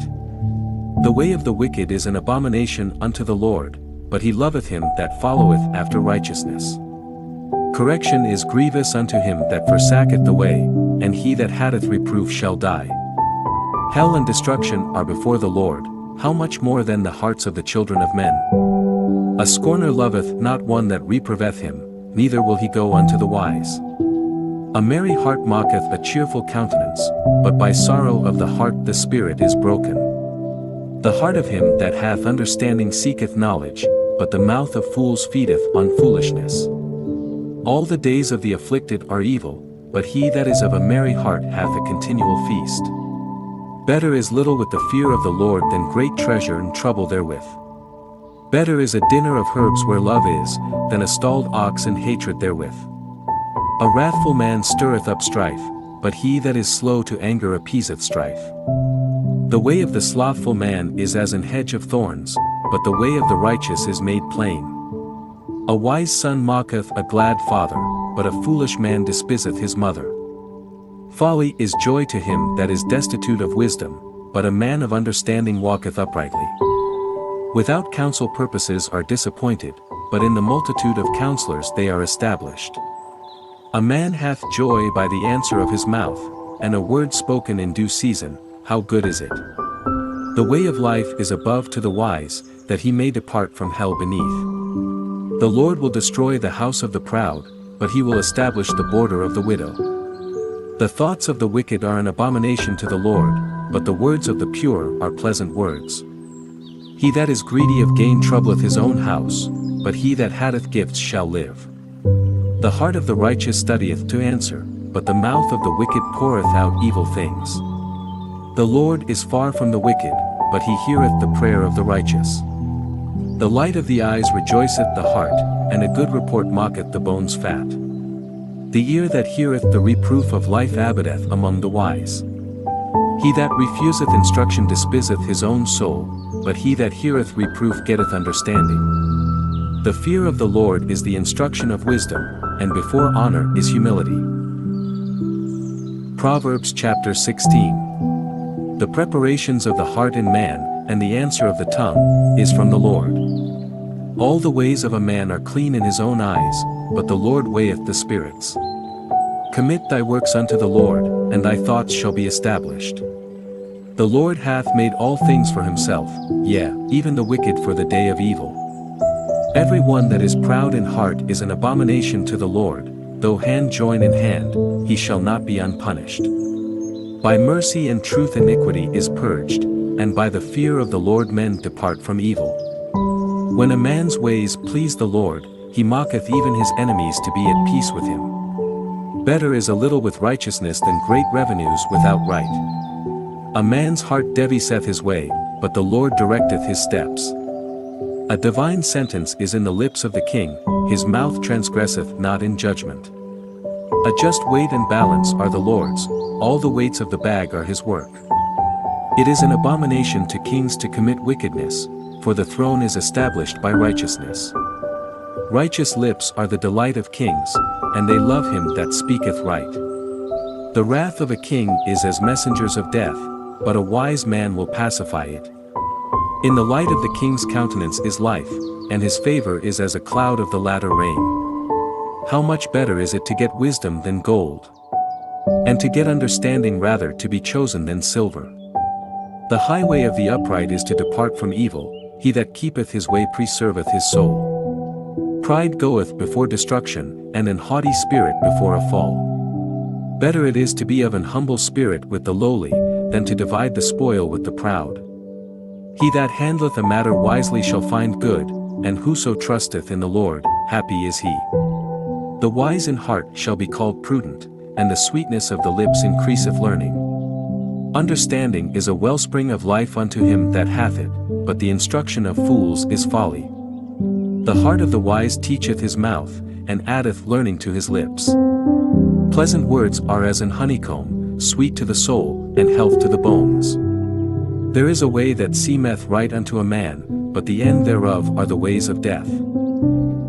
The way of the wicked is an abomination unto the Lord, but he loveth him that followeth after righteousness. Correction is grievous unto him that forsaketh the way, and he that hateth reproof shall die. Hell and destruction are before the Lord, how much more than the hearts of the children of men? A scorner loveth not one that reproveth him, neither will he go unto the wise. A merry heart mocketh a cheerful countenance, but by sorrow of the heart the spirit is broken. The heart of him that hath understanding seeketh knowledge, but the mouth of fools feedeth on foolishness. All the days of the afflicted are evil, but he that is of a merry heart hath a continual feast. Better is little with the fear of the Lord than great treasure and trouble therewith. Better is a dinner of herbs where love is, than a stalled ox and hatred therewith. A wrathful man stirreth up strife, but he that is slow to anger appeaseth strife. The way of the slothful man is as an hedge of thorns, but the way of the righteous is made plain. A wise son mocketh a glad father, but a foolish man despiseth his mother. Folly is joy to him that is destitute of wisdom, but a man of understanding walketh uprightly. Without counsel purposes are disappointed, but in the multitude of counselors they are established. A man hath joy by the answer of his mouth, and a word spoken in due season, how good is it? The way of life is above to the wise, that he may depart from hell beneath. The Lord will destroy the house of the proud, but he will establish the border of the widow. The thoughts of the wicked are an abomination to the Lord, but the words of the pure are pleasant words. He that is greedy of gain troubleth his own house, but he that hateth gifts shall live. The heart of the righteous studieth to answer, but the mouth of the wicked poureth out evil things. The Lord is far from the wicked, but he heareth the prayer of the righteous. The light of the eyes rejoiceth the heart, and a good report mocketh the bones fat. The ear that heareth the reproof of life abideth among the wise. He that refuseth instruction despiseth his own soul, but he that heareth reproof getteth understanding. The fear of the Lord is the instruction of wisdom, and before honor is humility. Proverbs chapter 16. The preparations of the heart in man, and the answer of the tongue, is from the Lord. All the ways of a man are clean in his own eyes, but the Lord weigheth the spirits. Commit thy works unto the Lord, and thy thoughts shall be established. The Lord hath made all things for himself, yea, even the wicked for the day of evil. Every one that is proud in heart is an abomination to the Lord, though hand join in hand, he shall not be unpunished. By mercy and truth iniquity is purged, and by the fear of the Lord men depart from evil. When a man's ways please the Lord, he mocketh even his enemies to be at peace with him. Better is a little with righteousness than great revenues without right. A man's heart deviseth his way, but the Lord directeth his steps. A divine sentence is in the lips of the king, his mouth transgresseth not in judgment. A just weight and balance are the Lord's, all the weights of the bag are his work. It is an abomination to kings to commit wickedness, for the throne is established by righteousness. Righteous lips are the delight of kings, and they love him that speaketh right. The wrath of a king is as messengers of death, but a wise man will pacify it. In the light of the king's countenance is life, and his favor is as a cloud of the latter rain. How much better is it to get wisdom than gold, and to get understanding rather to be chosen than silver. The highway of the upright is to depart from evil, he that keepeth his way preserveth his soul. Pride goeth before destruction, and an haughty spirit before a fall. Better it is to be of an humble spirit with the lowly, than to divide the spoil with the proud. He that handleth a matter wisely shall find good, and whoso trusteth in the Lord, happy is he. The wise in heart shall be called prudent, and the sweetness of the lips increaseth learning. Understanding is a wellspring of life unto him that hath it, but the instruction of fools is folly. The heart of the wise teacheth his mouth, and addeth learning to his lips. Pleasant words are as an honeycomb, sweet to the soul, and health to the bones. There is a way that seemeth right unto a man, but the end thereof are the ways of death.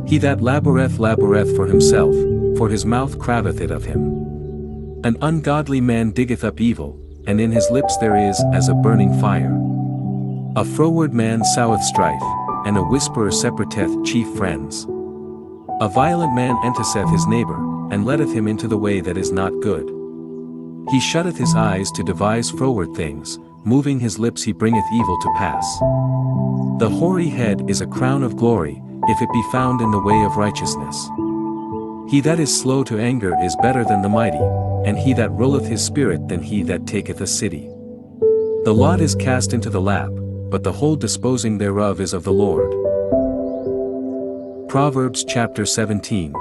He that laboureth for himself, for his mouth craveth it of him. An ungodly man diggeth up evil, and in his lips there is as a burning fire. A froward man soweth strife, and a whisperer separateth chief friends. A violent man enticeth his neighbor, and letteth him into the way that is not good. He shutteth his eyes to devise froward things, moving his lips he bringeth evil to pass. The hoary head is a crown of glory, if it be found in the way of righteousness. He that is slow to anger is better than the mighty, and he that ruleth his spirit than he that taketh a city. The lot is cast into the lap, but the whole disposing thereof is of the Lord. Proverbs chapter 17.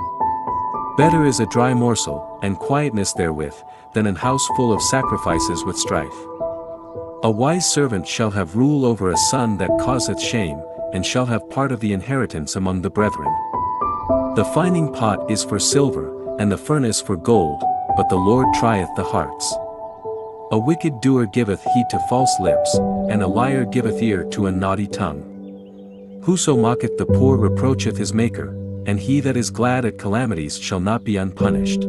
Better is a dry morsel, and quietness therewith, than an house full of sacrifices with strife. A wise servant shall have rule over a son that causeth shame, and shall have part of the inheritance among the brethren. The fining pot is for silver, and the furnace for gold, but the Lord trieth the hearts. A wicked doer giveth heed to false lips, and a liar giveth ear to a naughty tongue. Whoso mocketh the poor reproacheth his Maker, and he that is glad at calamities shall not be unpunished.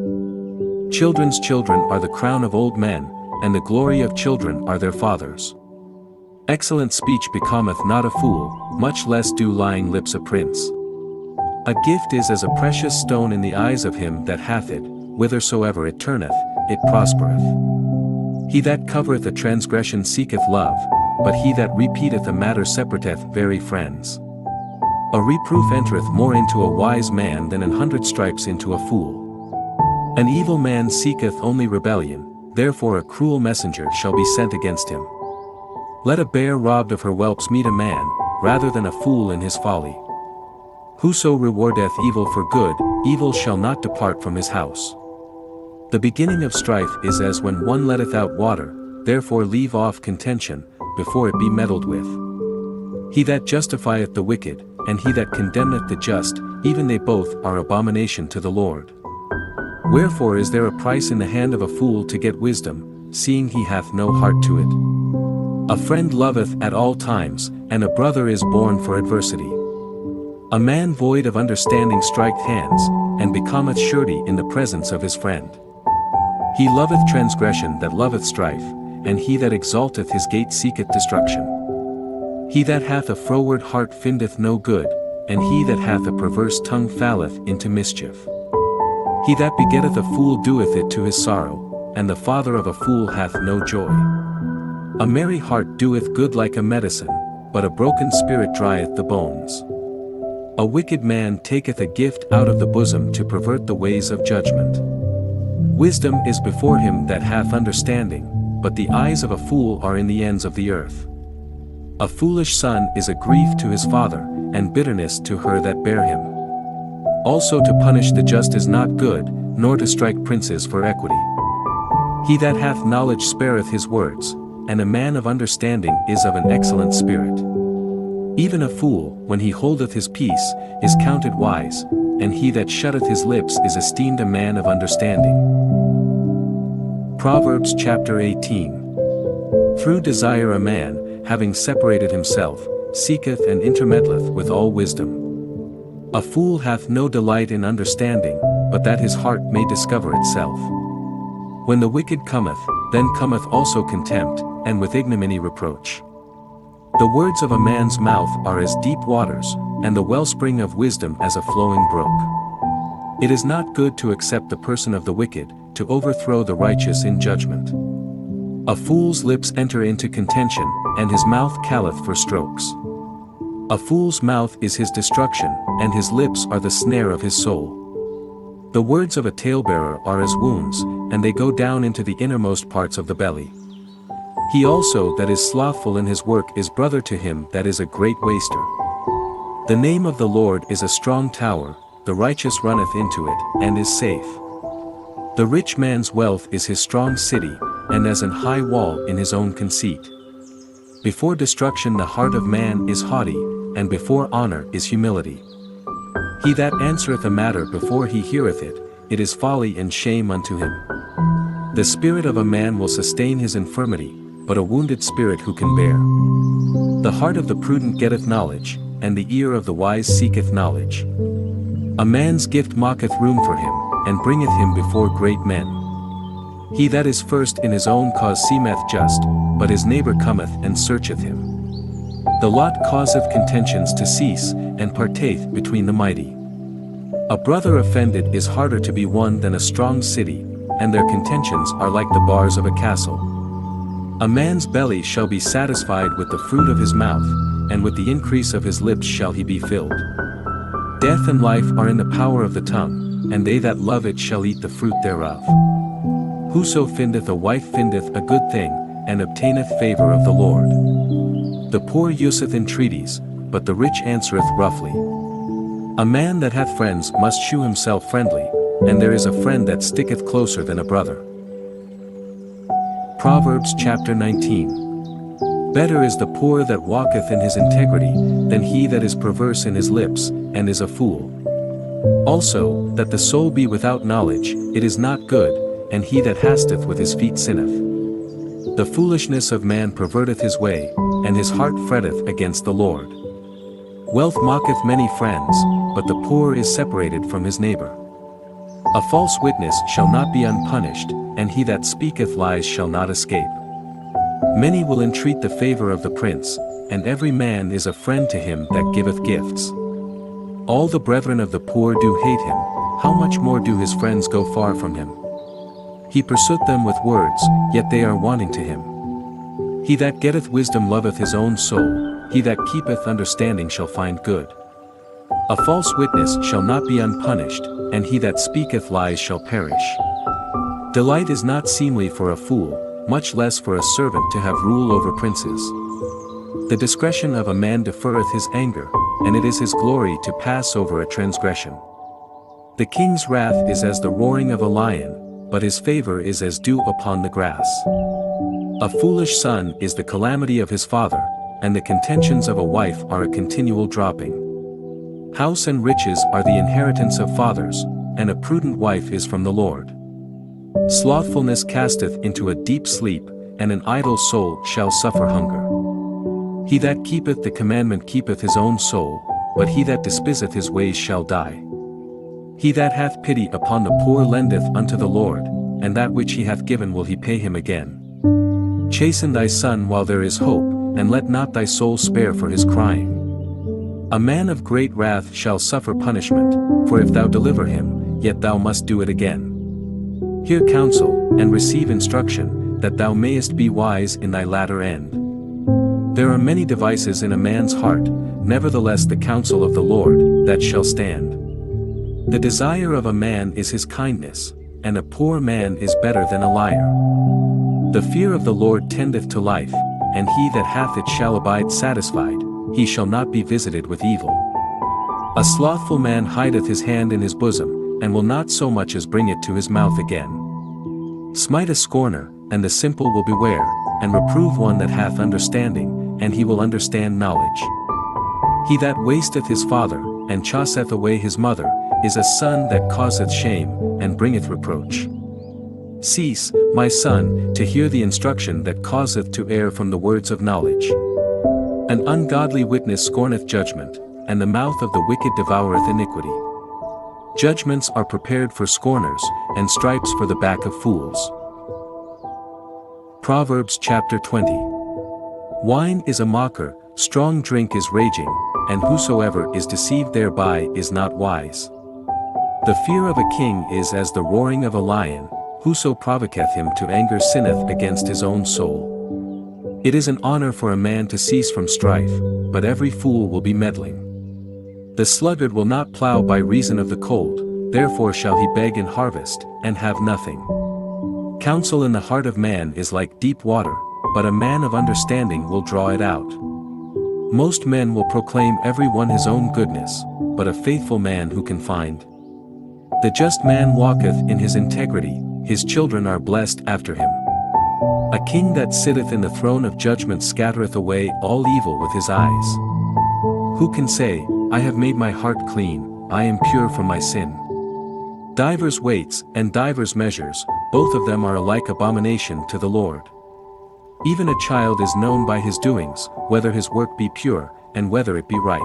Children's children are the crown of old men, and the glory of children are their fathers. Excellent speech becometh not a fool, much less do lying lips a prince. A gift is as a precious stone in the eyes of him that hath it, whithersoever it turneth, it prospereth. He that covereth a transgression seeketh love, but he that repeateth a matter separateth very friends. A reproof entereth more into a wise man than 100 stripes into a fool. An evil man seeketh only rebellion, therefore a cruel messenger shall be sent against him. Let a bear robbed of her whelps meet a man, rather than a fool in his folly. Whoso rewardeth evil for good, evil shall not depart from his house. The beginning of strife is as when one letteth out water, therefore leave off contention, before it be meddled with. He that justifieth the wicked, and he that condemneth the just, even they both are abomination to the Lord. Wherefore is there a price in the hand of a fool to get wisdom, seeing he hath no heart to it? A friend loveth at all times, and a brother is born for adversity. A man void of understanding striketh hands, and becometh surety in the presence of his friend. He loveth transgression that loveth strife, and he that exalteth his gate seeketh destruction. He that hath a froward heart findeth no good, and he that hath a perverse tongue falleth into mischief. He that begetteth a fool doeth it to his sorrow, and the father of a fool hath no joy. A merry heart doeth good like a medicine, but a broken spirit drieth the bones. A wicked man taketh a gift out of the bosom to pervert the ways of judgment. Wisdom is before him that hath understanding, but the eyes of a fool are in the ends of the earth. A foolish son is a grief to his father, and bitterness to her that bare him. Also to punish the just is not good, nor to strike princes for equity. He that hath knowledge spareth his words, and a man of understanding is of an excellent spirit. Even a fool, when he holdeth his peace, is counted wise, and he that shutteth his lips is esteemed a man of understanding. Proverbs chapter 18. Through desire a man, having separated himself, seeketh and intermeddleth with all wisdom. A fool hath no delight in understanding, but that his heart may discover itself. When the wicked cometh, then cometh also contempt, and with ignominy reproach. The words of a man's mouth are as deep waters, and the wellspring of wisdom as a flowing brook. It is not good to accept the person of the wicked, to overthrow the righteous in judgment. A fool's lips enter into contention, and his mouth calleth for strokes. A fool's mouth is his destruction, and his lips are the snare of his soul. The words of a talebearer are as wounds, and they go down into the innermost parts of the belly. He also that is slothful in his work is brother to him that is a great waster. The name of the Lord is a strong tower, the righteous runneth into it, and is safe. The rich man's wealth is his strong city, and as an high wall in his own conceit. Before destruction the heart of man is haughty, and before honor is humility. He that answereth a matter before he heareth it, it is folly and shame unto him. The spirit of a man will sustain his infirmity, but a wounded spirit who can bear? The heart of the prudent getteth knowledge, and the ear of the wise seeketh knowledge. A man's gift maketh room for him, and bringeth him before great men. He that is first in his own cause seemeth just, but his neighbor cometh and searcheth him. The lot causeth contentions to cease, and parteth between the mighty. A brother offended is harder to be won than a strong city, and their contentions are like the bars of a castle. A man's belly shall be satisfied with the fruit of his mouth, and with the increase of his lips shall he be filled. Death and life are in the power of the tongue, and they that love it shall eat the fruit thereof. Whoso findeth a wife findeth a good thing, and obtaineth favor of the Lord. The poor useth entreaties, but the rich answereth roughly. A man that hath friends must shew himself friendly, and there is a friend that sticketh closer than a brother. Proverbs chapter 19. Better is the poor that walketh in his integrity, than he that is perverse in his lips, and is a fool. Also, that the soul be without knowledge, it is not good, and he that hasteth with his feet sinneth. The foolishness of man perverteth his way, and his heart fretteth against the Lord. Wealth mocketh many friends, but the poor is separated from his neighbor. A false witness shall not be unpunished, and he that speaketh lies shall not escape. Many will entreat the favor of the prince, and every man is a friend to him that giveth gifts. All the brethren of the poor do hate him, how much more do his friends go far from him? He pursueth them with words, yet they are wanting to him. He that getteth wisdom loveth his own soul, he that keepeth understanding shall find good. A false witness shall not be unpunished, and he that speaketh lies shall perish. Delight is not seemly for a fool, much less for a servant to have rule over princes. The discretion of a man deferreth his anger, and it is his glory to pass over a transgression. The king's wrath is as the roaring of a lion, but his favor is as dew upon the grass. A foolish son is the calamity of his father, and the contentions of a wife are a continual dropping. House and riches are the inheritance of fathers, and a prudent wife is from the Lord. Slothfulness casteth into a deep sleep, and an idle soul shall suffer hunger. He that keepeth the commandment keepeth his own soul, but he that despiseth his ways shall die. He that hath pity upon the poor lendeth unto the Lord, and that which he hath given will he pay him again. Chasten thy son while there is hope, and let not thy soul spare for his crying. A man of great wrath shall suffer punishment, for if thou deliver him, yet thou must do it again. Hear counsel, and receive instruction, that thou mayest be wise in thy latter end. There are many devices in a man's heart, nevertheless the counsel of the Lord, that shall stand. The desire of a man is his kindness, and a poor man is better than a liar. The fear of the Lord tendeth to life, and he that hath it shall abide satisfied, he shall not be visited with evil. A slothful man hideth his hand in his bosom, and will not so much as bring it to his mouth again. Smite a scorner, and the simple will beware, and reprove one that hath understanding, and he will understand knowledge. He that wasteth his father, and chaseth away his mother, is a son that causeth shame, and bringeth reproach. Cease, my son, to hear the instruction that causeth to err from the words of knowledge. An ungodly witness scorneth judgment, and the mouth of the wicked devoureth iniquity. Judgments are prepared for scorners, and stripes for the back of fools. Proverbs chapter 20. Wine is a mocker, strong drink is raging, and whosoever is deceived thereby is not wise. The fear of a king is as the roaring of a lion, whoso provoketh him to anger sinneth against his own soul. It is an honor for a man to cease from strife, but every fool will be meddling. The sluggard will not plow by reason of the cold, therefore shall he beg in harvest, and have nothing. Counsel in the heart of man is like deep water, but a man of understanding will draw it out. Most men will proclaim every one his own goodness, but a faithful man who can find? The just man walketh in his integrity, his children are blessed after him. A king that sitteth in the throne of judgment scattereth away all evil with his eyes. Who can say, I have made my heart clean, I am pure from my sin? Divers weights, and divers measures, both of them are alike abomination to the Lord. Even a child is known by his doings, whether his work be pure, and whether it be right.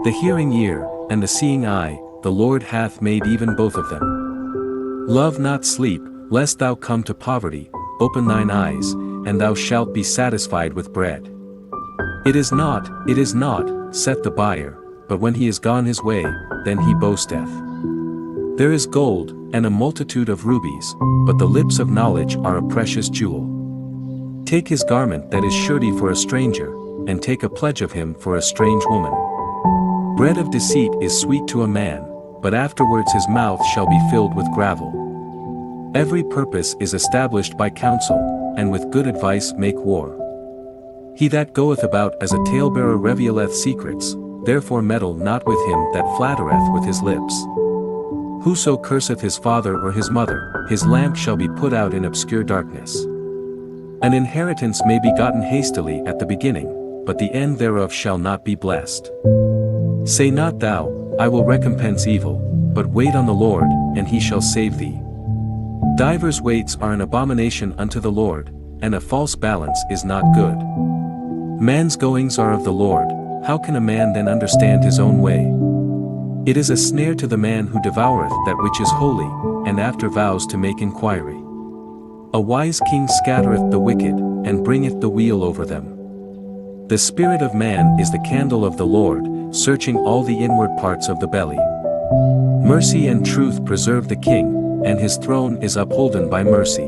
The hearing ear, and the seeing eye, the Lord hath made even both of them. Love not sleep, lest thou come to poverty, open thine eyes, and thou shalt be satisfied with bread. It is not, saith the buyer, but when he is gone his way, then he boasteth. There is gold, and a multitude of rubies, but the lips of knowledge are a precious jewel. Take his garment that is surety for a stranger, and take a pledge of him for a strange woman. Bread of deceit is sweet to a man, but afterwards his mouth shall be filled with gravel. Every purpose is established by counsel, and with good advice make war. He that goeth about as a talebearer revealeth secrets, therefore meddle not with him that flattereth with his lips. Whoso curseth his father or his mother, his lamp shall be put out in obscure darkness. An inheritance may be gotten hastily at the beginning, but the end thereof shall not be blessed. Say not thou, I will recompense evil, but wait on the Lord, and he shall save thee. Divers weights are an abomination unto the Lord, and a false balance is not good. Man's goings are of the Lord, how can a man then understand his own way? It is a snare to the man who devoureth that which is holy, and after vows to make inquiry. A wise king scattereth the wicked, and bringeth the wheel over them. The spirit of man is the candle of the Lord, searching all the inward parts of the belly. Mercy and truth preserve the king, and his throne is upholden by mercy.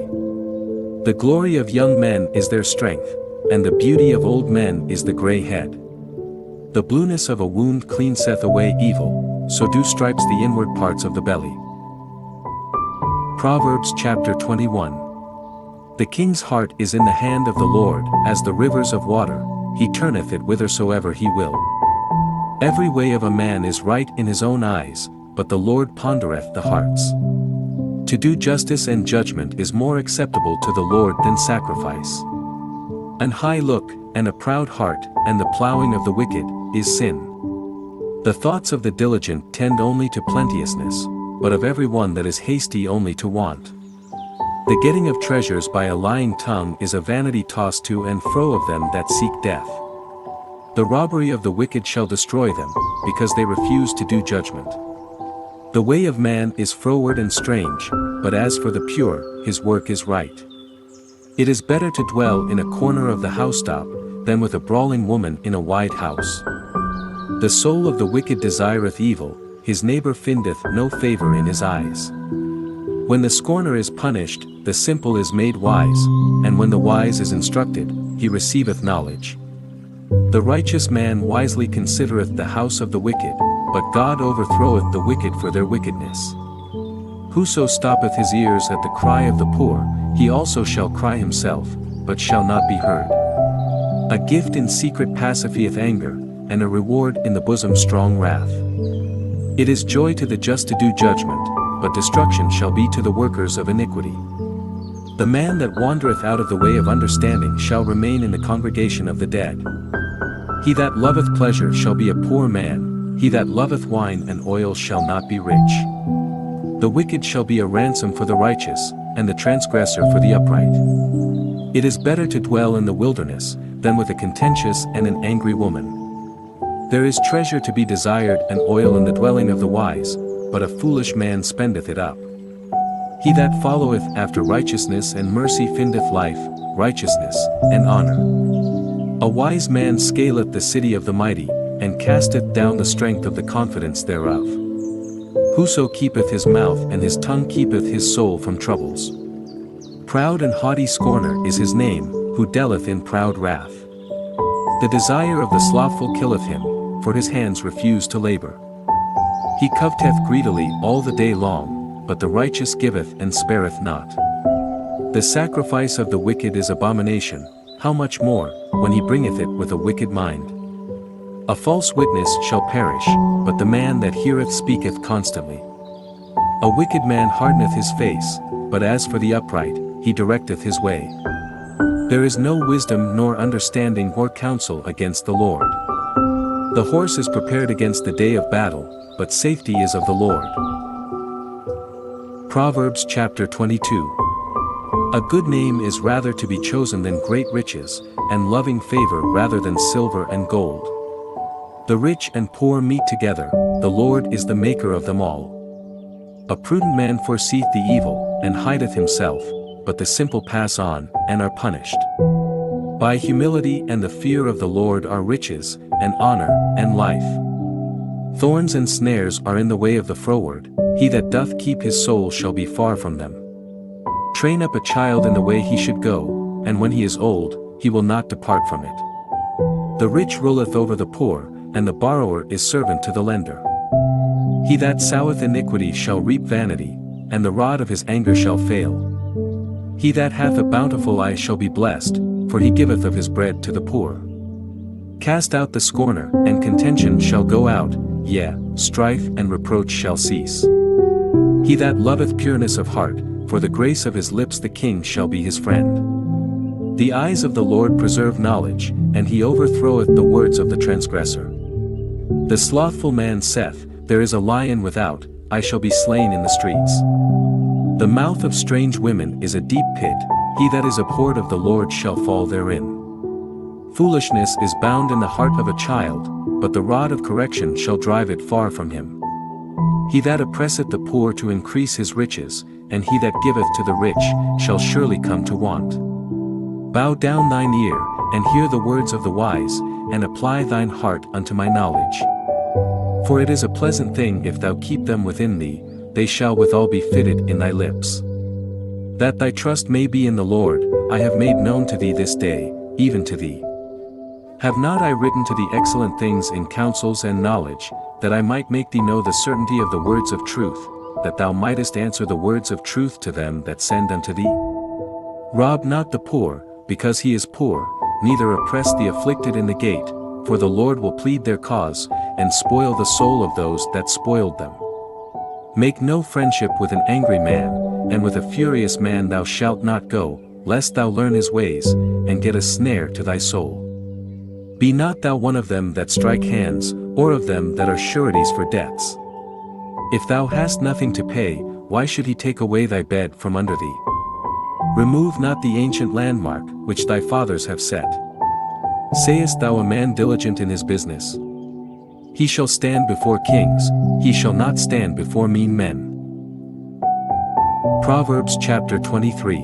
The glory of young men is their strength, and the beauty of old men is the grey head. The blueness of a wound cleanseth away evil, so do stripes the inward parts of the belly. Proverbs chapter 21. The king's heart is in the hand of the Lord, as the rivers of water, he turneth it whithersoever he will. Every way of a man is right in his own eyes, but the Lord pondereth the hearts. To do justice and judgment is more acceptable to the Lord than sacrifice. An high look, and a proud heart, and the plowing of the wicked, is sin. The thoughts of the diligent tend only to plenteousness, but of every one that is hasty only to want. The getting of treasures by a lying tongue is a vanity tossed to and fro of them that seek death. The robbery of the wicked shall destroy them, because they refuse to do judgment. The way of man is froward and strange, but as for the pure, his work is right. It is better to dwell in a corner of the housetop, than with a brawling woman in a wide house. The soul of the wicked desireth evil, his neighbor findeth no favor in his eyes. When the scorner is punished, the simple is made wise, and when the wise is instructed, he receiveth knowledge. The righteous man wisely considereth the house of the wicked, but God overthroweth the wicked for their wickedness. Whoso stoppeth his ears at the cry of the poor, he also shall cry himself, but shall not be heard. A gift in secret pacifieth anger, and a reward in the bosom strong wrath. It is joy to the just to do judgment, but destruction shall be to the workers of iniquity. The man that wandereth out of the way of understanding shall remain in the congregation of the dead. He that loveth pleasure shall be a poor man, he that loveth wine and oil shall not be rich. The wicked shall be a ransom for the righteous, and the transgressor for the upright. It is better to dwell in the wilderness, than with a contentious and an angry woman. There is treasure to be desired and oil in the dwelling of the wise, but a foolish man spendeth it up. He that followeth after righteousness and mercy findeth life, righteousness, and honor. A wise man scaleth the city of the mighty, and casteth down the strength of the confidence thereof. Whoso keepeth his mouth and his tongue keepeth his soul from troubles. Proud and haughty scorner is his name, who dealeth in proud wrath. The desire of the slothful killeth him, for his hands refuse to labor. He coveteth greedily all the day long, but the righteous giveth and spareth not. The sacrifice of the wicked is abomination, how much more, when he bringeth it with a wicked mind. A false witness shall perish, but the man that heareth speaketh constantly. A wicked man hardeneth his face, but as for the upright, he directeth his way. There is no wisdom nor understanding or counsel against the Lord. The horse is prepared against the day of battle, but safety is of the Lord. Proverbs chapter 22. A good name is rather to be chosen than great riches, and loving favor rather than silver and gold. The rich and poor meet together, the Lord is the maker of them all. A prudent man foreseeth the evil, and hideth himself, but the simple pass on, and are punished. By humility and the fear of the Lord are riches, and honor, and life. Thorns and snares are in the way of the froward, he that doth keep his soul shall be far from them. Train up a child in the way he should go, and when he is old, he will not depart from it. The rich ruleth over the poor, and the borrower is servant to the lender. He that soweth iniquity shall reap vanity, and the rod of his anger shall fail. He that hath a bountiful eye shall be blessed, for he giveth of his bread to the poor. Cast out the scorner, and contention shall go out, yea, strife and reproach shall cease. He that loveth pureness of heart, for the grace of his lips the king shall be his friend. The eyes of the Lord preserve knowledge, and he overthroweth the words of the transgressor. The slothful man saith, there is a lion without, I shall be slain in the streets. The mouth of strange women is a deep pit, he that is abhorred of the Lord shall fall therein. Foolishness is bound in the heart of a child, but the rod of correction shall drive it far from him. He that oppresseth the poor to increase his riches, and he that giveth to the rich, shall surely come to want. Bow down thine ear, and hear the words of the wise, and apply thine heart unto my knowledge. For it is a pleasant thing if thou keep them within thee, they shall withal be fitted in thy lips. That thy trust may be in the Lord, I have made known to thee this day, even to thee. Have not I written to thee excellent things in counsels and knowledge, that I might make thee know the certainty of the words of truth, that thou mightest answer the words of truth to them that send unto thee? Rob not the poor, because he is poor, neither oppress the afflicted in the gate, for the Lord will plead their cause, and spoil the soul of those that spoiled them. Make no friendship with an angry man, and with a furious man thou shalt not go, lest thou learn his ways, and get a snare to thy soul. Be not thou one of them that strike hands, or of them that are sureties for debts. If thou hast nothing to pay, why should he take away thy bed from under thee? Remove not the ancient landmark, which thy fathers have set. Sayest thou a man diligent in his business? He shall stand before kings, he shall not stand before mean men. Proverbs chapter 23.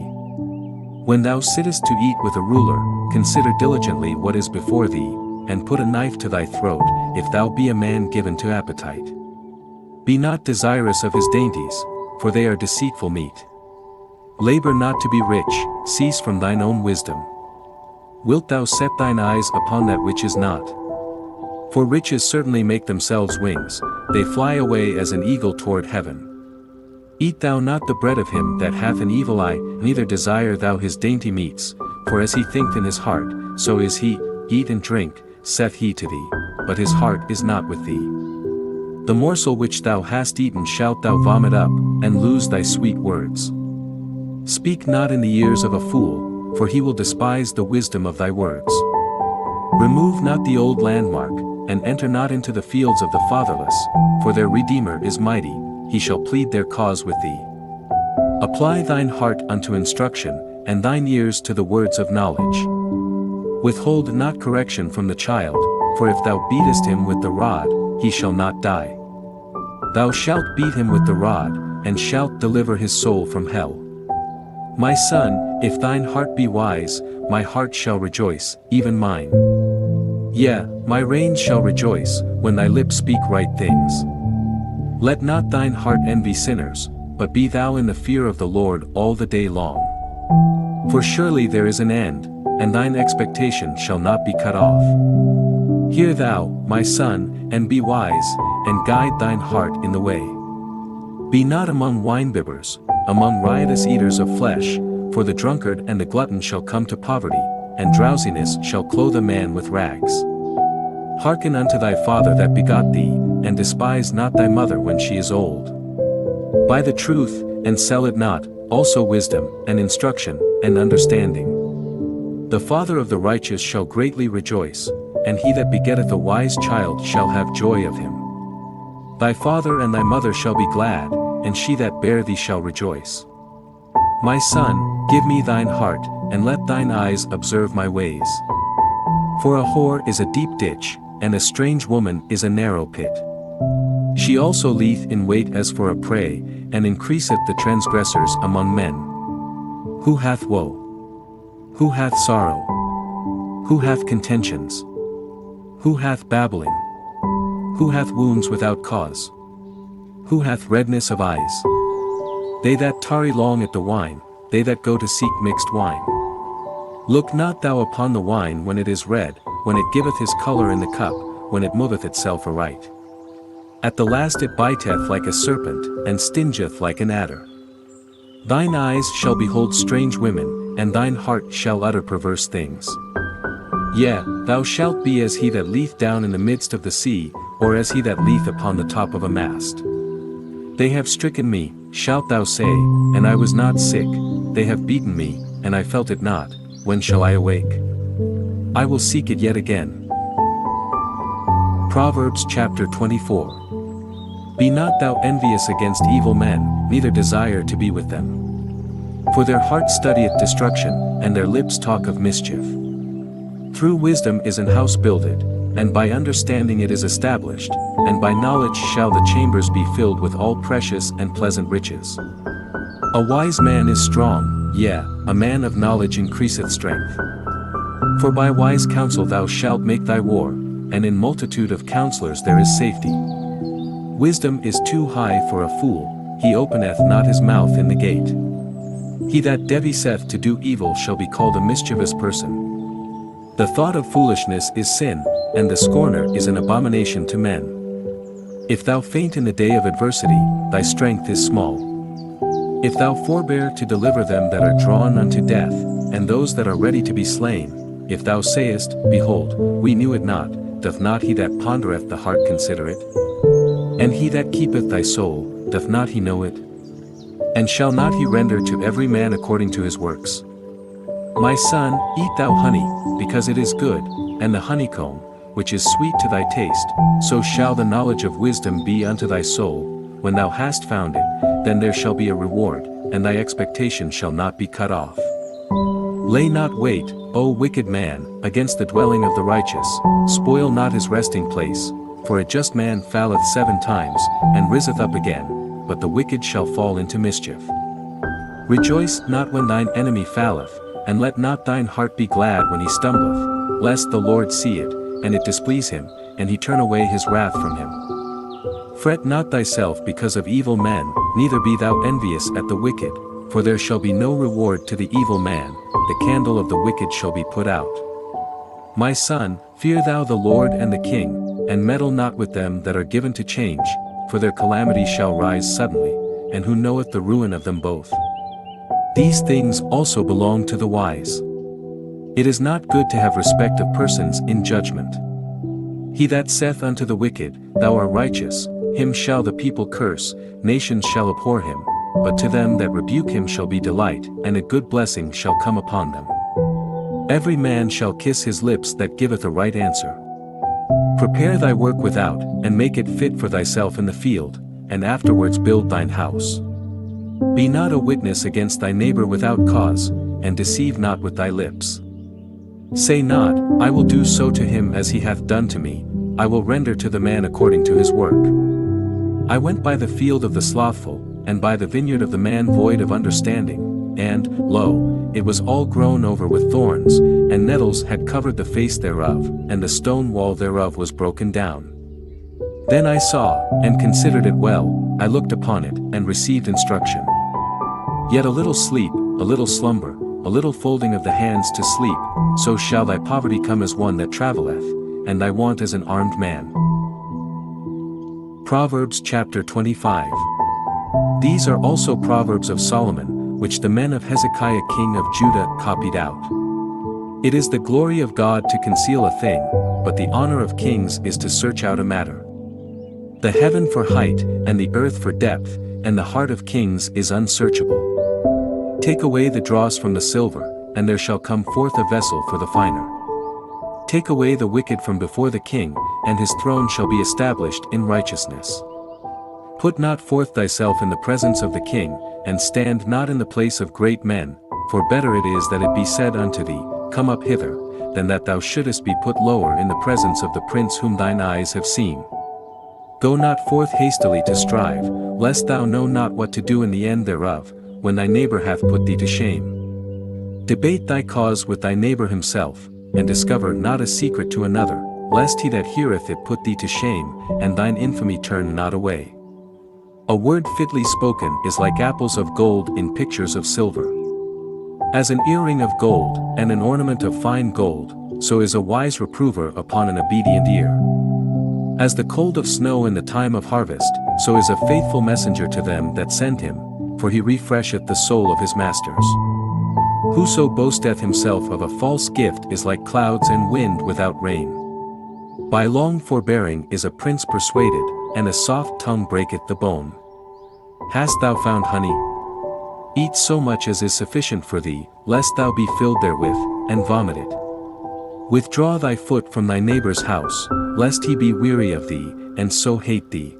When thou sittest to eat with a ruler, consider diligently what is before thee, and put a knife to thy throat, if thou be a man given to appetite. Be not desirous of his dainties, for they are deceitful meat. Labor not to be rich, cease from thine own wisdom. Wilt thou set thine eyes upon that which is not? For riches certainly make themselves wings, they fly away as an eagle toward heaven. Eat thou not the bread of him that hath an evil eye, neither desire thou his dainty meats, for as he thinketh in his heart, so is he. Eat and drink, saith he to thee, but his heart is not with thee. The morsel which thou hast eaten shalt thou vomit up, and lose thy sweet words. Speak not in the ears of a fool, for he will despise the wisdom of thy words. Remove not the old landmark, and enter not into the fields of the fatherless, for their Redeemer is mighty, he shall plead their cause with thee. Apply thine heart unto instruction, and thine ears to the words of knowledge. Withhold not correction from the child, for if thou beatest him with the rod, he shall not die. Thou shalt beat him with the rod, and shalt deliver his soul from hell. My son, if thine heart be wise, my heart shall rejoice, even mine. Yea, my reins shall rejoice, when thy lips speak right things. Let not thine heart envy sinners, but be thou in the fear of the Lord all the day long. For surely there is an end, and thine expectation shall not be cut off. Hear thou, my son, and be wise, and guide thine heart in the way. Be not among winebibbers, among riotous eaters of flesh, for the drunkard and the glutton shall come to poverty, and drowsiness shall clothe a man with rags. Hearken unto thy father that begot thee, and despise not thy mother when she is old. Buy the truth, and sell it not, also wisdom, and instruction, and understanding. The father of the righteous shall greatly rejoice, and he that begetteth a wise child shall have joy of him. Thy father and thy mother shall be glad, and she that bare thee shall rejoice. My son, give me thine heart, and let thine eyes observe my ways. For a whore is a deep ditch, and a strange woman is a narrow pit. She also lieth in wait as for a prey, and increaseth the transgressors among men. Who hath woe? Who hath sorrow? Who hath contentions? Who hath babbling? Who hath wounds without cause? Who hath redness of eyes? They that tarry long at the wine, they that go to seek mixed wine. Look not thou upon the wine when it is red, when it giveth his color in the cup, when it moveth itself aright. At the last it biteth like a serpent, and stingeth like an adder. Thine eyes shall behold strange women, and thine heart shall utter perverse things. Yea, thou shalt be as he that lieth down in the midst of the sea, or as he that lieth upon the top of a mast. They have stricken me, shalt thou say, and I was not sick, they have beaten me, and I felt it not, when shall I awake? I will seek it yet again. Proverbs chapter 24. Be not thou envious against evil men, neither desire to be with them. For their heart studieth destruction, and their lips talk of mischief. Through wisdom is an house builded, and by understanding it is established, and by knowledge shall the chambers be filled with all precious and pleasant riches. A wise man is strong, yea, a man of knowledge increaseth strength. For by wise counsel thou shalt make thy war, and in multitude of counselors there is safety. Wisdom is too high for a fool, he openeth not his mouth in the gate. He that deviseth to do evil shall be called a mischievous person. The thought of foolishness is sin, and the scorner is an abomination to men. If thou faint in the day of adversity, thy strength is small. If thou forbear to deliver them that are drawn unto death, and those that are ready to be slain, if thou sayest, Behold, we knew it not, doth not he that pondereth the heart consider it? And he that keepeth thy soul, doth not he know it? And shall not he render to every man according to his works? My son, eat thou honey, because it is good, and the honeycomb, which is sweet to thy taste, so shall the knowledge of wisdom be unto thy soul. When thou hast found it, then there shall be a reward, and thy expectation shall not be cut off. Lay not wait, O wicked man, against the dwelling of the righteous, spoil not his resting place, for a just man falleth 7 times, and riseth up again, but the wicked shall fall into mischief. Rejoice not when thine enemy falleth, and let not thine heart be glad when he stumbleth, lest the Lord see it, and it displease him, and he turn away his wrath from him. Fret not thyself because of evil men, neither be thou envious at the wicked, for there shall be no reward to the evil man, the candle of the wicked shall be put out. My son, fear thou the Lord and the king, and meddle not with them that are given to change, for their calamity shall rise suddenly, and who knoweth the ruin of them both? These things also belong to the wise. It is not good to have respect of persons in judgment. He that saith unto the wicked, Thou art righteous, him shall the people curse, nations shall abhor him, but to them that rebuke him shall be delight, and a good blessing shall come upon them. Every man shall kiss his lips that giveth a right answer. Prepare thy work without, and make it fit for thyself in the field, and afterwards build thine house. Be not a witness against thy neighbor without cause, and deceive not with thy lips. Say not, I will do so to him as he hath done to me, I will render to the man according to his work. I went by the field of the slothful, and by the vineyard of the man void of understanding, and, lo, it was all grown over with thorns, and nettles had covered the face thereof, and the stone wall thereof was broken down. Then I saw, and considered it well, I looked upon it, and received instruction. Yet a little sleep, a little slumber, a little folding of the hands to sleep, so shall thy poverty come as one that travelleth, and thy want as an armed man. Proverbs chapter 25. These are also Proverbs of Solomon, which the men of Hezekiah king of Judah copied out. It is the glory of God to conceal a thing, but the honor of kings is to search out a matter. The heaven for height, and the earth for depth, and the heart of kings is unsearchable. Take away the dross from the silver, and there shall come forth a vessel for the finer. Take away the wicked from before the king, and his throne shall be established in righteousness. Put not forth thyself in the presence of the king, and stand not in the place of great men, for better it is that it be said unto thee, Come up hither, than that thou shouldest be put lower in the presence of the prince whom thine eyes have seen. Go not forth hastily to strive, lest thou know not what to do in the end thereof, when thy neighbor hath put thee to shame. Debate thy cause with thy neighbor himself, and discover not a secret to another, lest he that heareth it put thee to shame, and thine infamy turn not away. A word fitly spoken is like apples of gold in pictures of silver. As an earring of gold, and an ornament of fine gold, so is a wise reprover upon an obedient ear. As the cold of snow in the time of harvest, so is a faithful messenger to them that send him, for he refresheth the soul of his masters. Whoso boasteth himself of a false gift is like clouds and wind without rain. By long forbearing is a prince persuaded, and a soft tongue breaketh the bone. Hast thou found honey? Eat so much as is sufficient for thee, lest thou be filled therewith, and vomit it. Withdraw thy foot from thy neighbor's house, lest he be weary of thee, and so hate thee.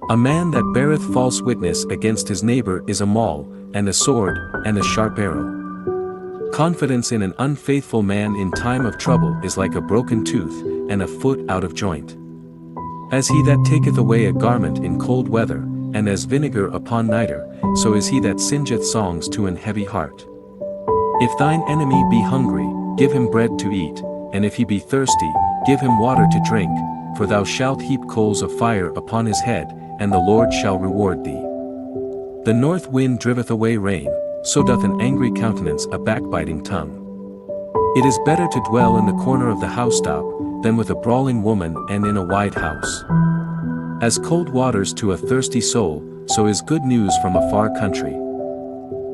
A man that beareth false witness against his neighbor is a maul, and a sword, and a sharp arrow. Confidence in an unfaithful man in time of trouble is like a broken tooth, and a foot out of joint. As he that taketh away a garment in cold weather, and as vinegar upon nitre, so is he that singeth songs to an heavy heart. If thine enemy be hungry, give him bread to eat, and if he be thirsty, give him water to drink, for thou shalt heap coals of fire upon his head, and the Lord shall reward thee. The north wind driveth away rain, so doth an angry countenance a backbiting tongue. It is better to dwell in the corner of the housetop, than with a brawling woman and in a wide house. As cold waters to a thirsty soul, so is good news from a far country.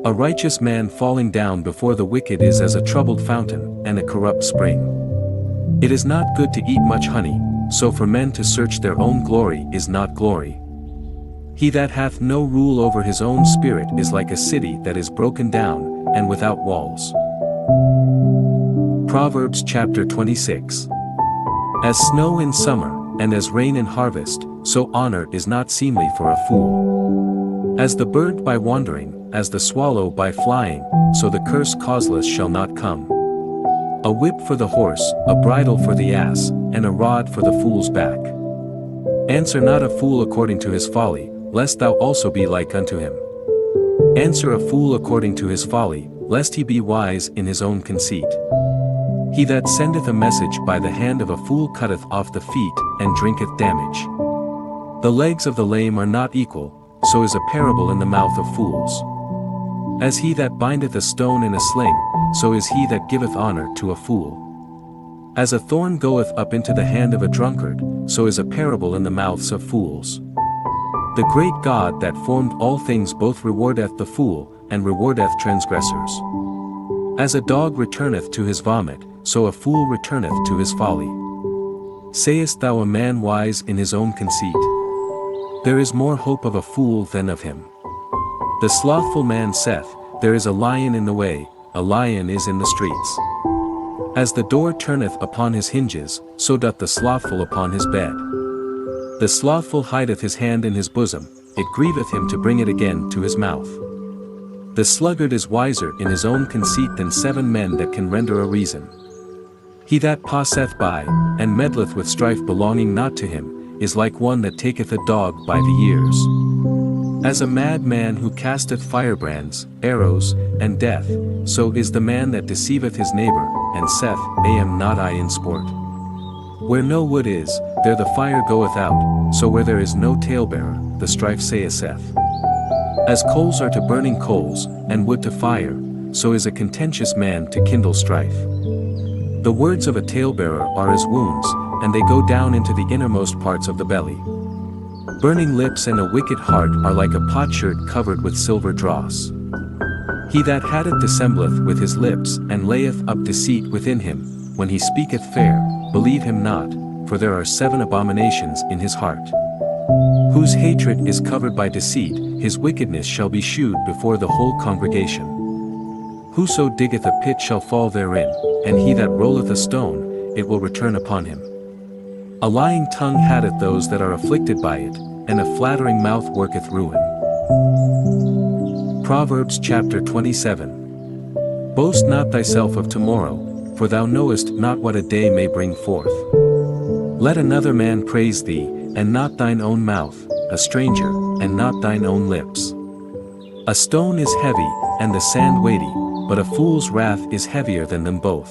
A righteous man falling down before the wicked is as a troubled fountain, and a corrupt spring. It is not good to eat much honey, so for men to search their own glory is not glory. He that hath no rule over his own spirit is like a city that is broken down, and without walls. Proverbs chapter 26. As snow in summer, and as rain in harvest, so honor is not seemly for a fool. As the bird by wandering, as the swallow by flying, so the curse causeless shall not come. A whip for the horse, a bridle for the ass, and a rod for the fool's back. Answer not a fool according to his folly, lest thou also be like unto him. Answer a fool according to his folly, lest he be wise in his own conceit. He that sendeth a message by the hand of a fool cutteth off the feet, and drinketh damage. The legs of the lame are not equal, so is a parable in the mouth of fools. As he that bindeth a stone in a sling, so is he that giveth honor to a fool. As a thorn goeth up into the hand of a drunkard, so is a parable in the mouths of fools. The great God that formed all things both rewardeth the fool, and rewardeth transgressors. As a dog returneth to his vomit, so a fool returneth to his folly. Sayest thou a man wise in his own conceit? There is more hope of a fool than of him. The slothful man saith, there is a lion in the way, a lion is in the streets. As the door turneth upon his hinges, so doth the slothful upon his bed. The slothful hideth his hand in his bosom, it grieveth him to bring it again to his mouth. The sluggard is wiser in his own conceit than 7 men that can render a reason. He that passeth by, and meddleth with strife belonging not to him, is like one that taketh a dog by the ears. As a mad man who casteth firebrands, arrows, and death, so is the man that deceiveth his neighbor, and saith, am not I in sport? Where no wood is, there the fire goeth out, so where there is no talebearer, the strife saith. As coals are to burning coals, and wood to fire, so is a contentious man to kindle strife. The words of a talebearer are as wounds, and they go down into the innermost parts of the belly. Burning lips and a wicked heart are like a potsherd covered with silver dross. He that hatteth dissembleth with his lips, and layeth up deceit within him, when he speaketh fair, believe him not, for there are 7 abominations in his heart. Whose hatred is covered by deceit, his wickedness shall be shewed before the whole congregation. Whoso diggeth a pit shall fall therein, and he that rolleth a stone, it will return upon him. A lying tongue hateth those that are afflicted by it, and a flattering mouth worketh ruin. Proverbs chapter 27. Boast not thyself of tomorrow, for thou knowest not what a day may bring forth. Let another man praise thee, and not thine own mouth, a stranger, and not thine own lips. A stone is heavy, and the sand weighty, but a fool's wrath is heavier than them both.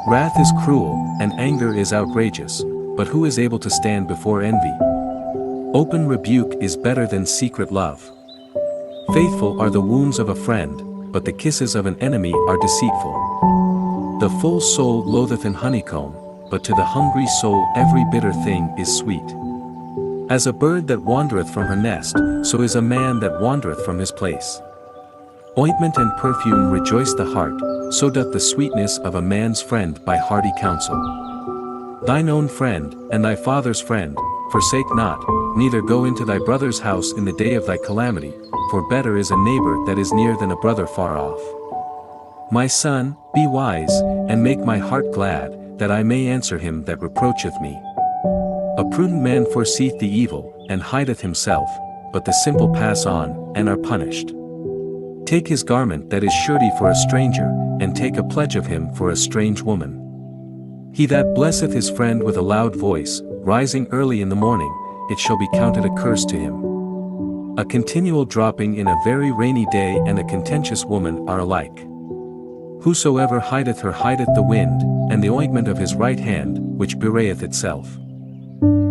Wrath is cruel, and anger is outrageous, but who is able to stand before envy? Open rebuke is better than secret love. Faithful are the wounds of a friend, but the kisses of an enemy are deceitful. The full soul loatheth an honeycomb, but to the hungry soul every bitter thing is sweet. As a bird that wandereth from her nest, so is a man that wandereth from his place. Ointment and perfume rejoice the heart, so doth the sweetness of a man's friend by hearty counsel. Thine own friend, and thy father's friend, forsake not, neither go into thy brother's house in the day of thy calamity, for better is a neighbor that is near than a brother far off. My son, be wise, and make my heart glad, that I may answer him that reproacheth me. A prudent man foreseeth the evil, and hideth himself, but the simple pass on, and are punished. Take his garment that is surety for a stranger, and take a pledge of him for a strange woman. He that blesseth his friend with a loud voice, rising early in the morning, it shall be counted a curse to him. A continual dropping in a very rainy day and a contentious woman are alike. Whosoever hideth her hideth the wind, and the ointment of his right hand, which bewrayeth itself.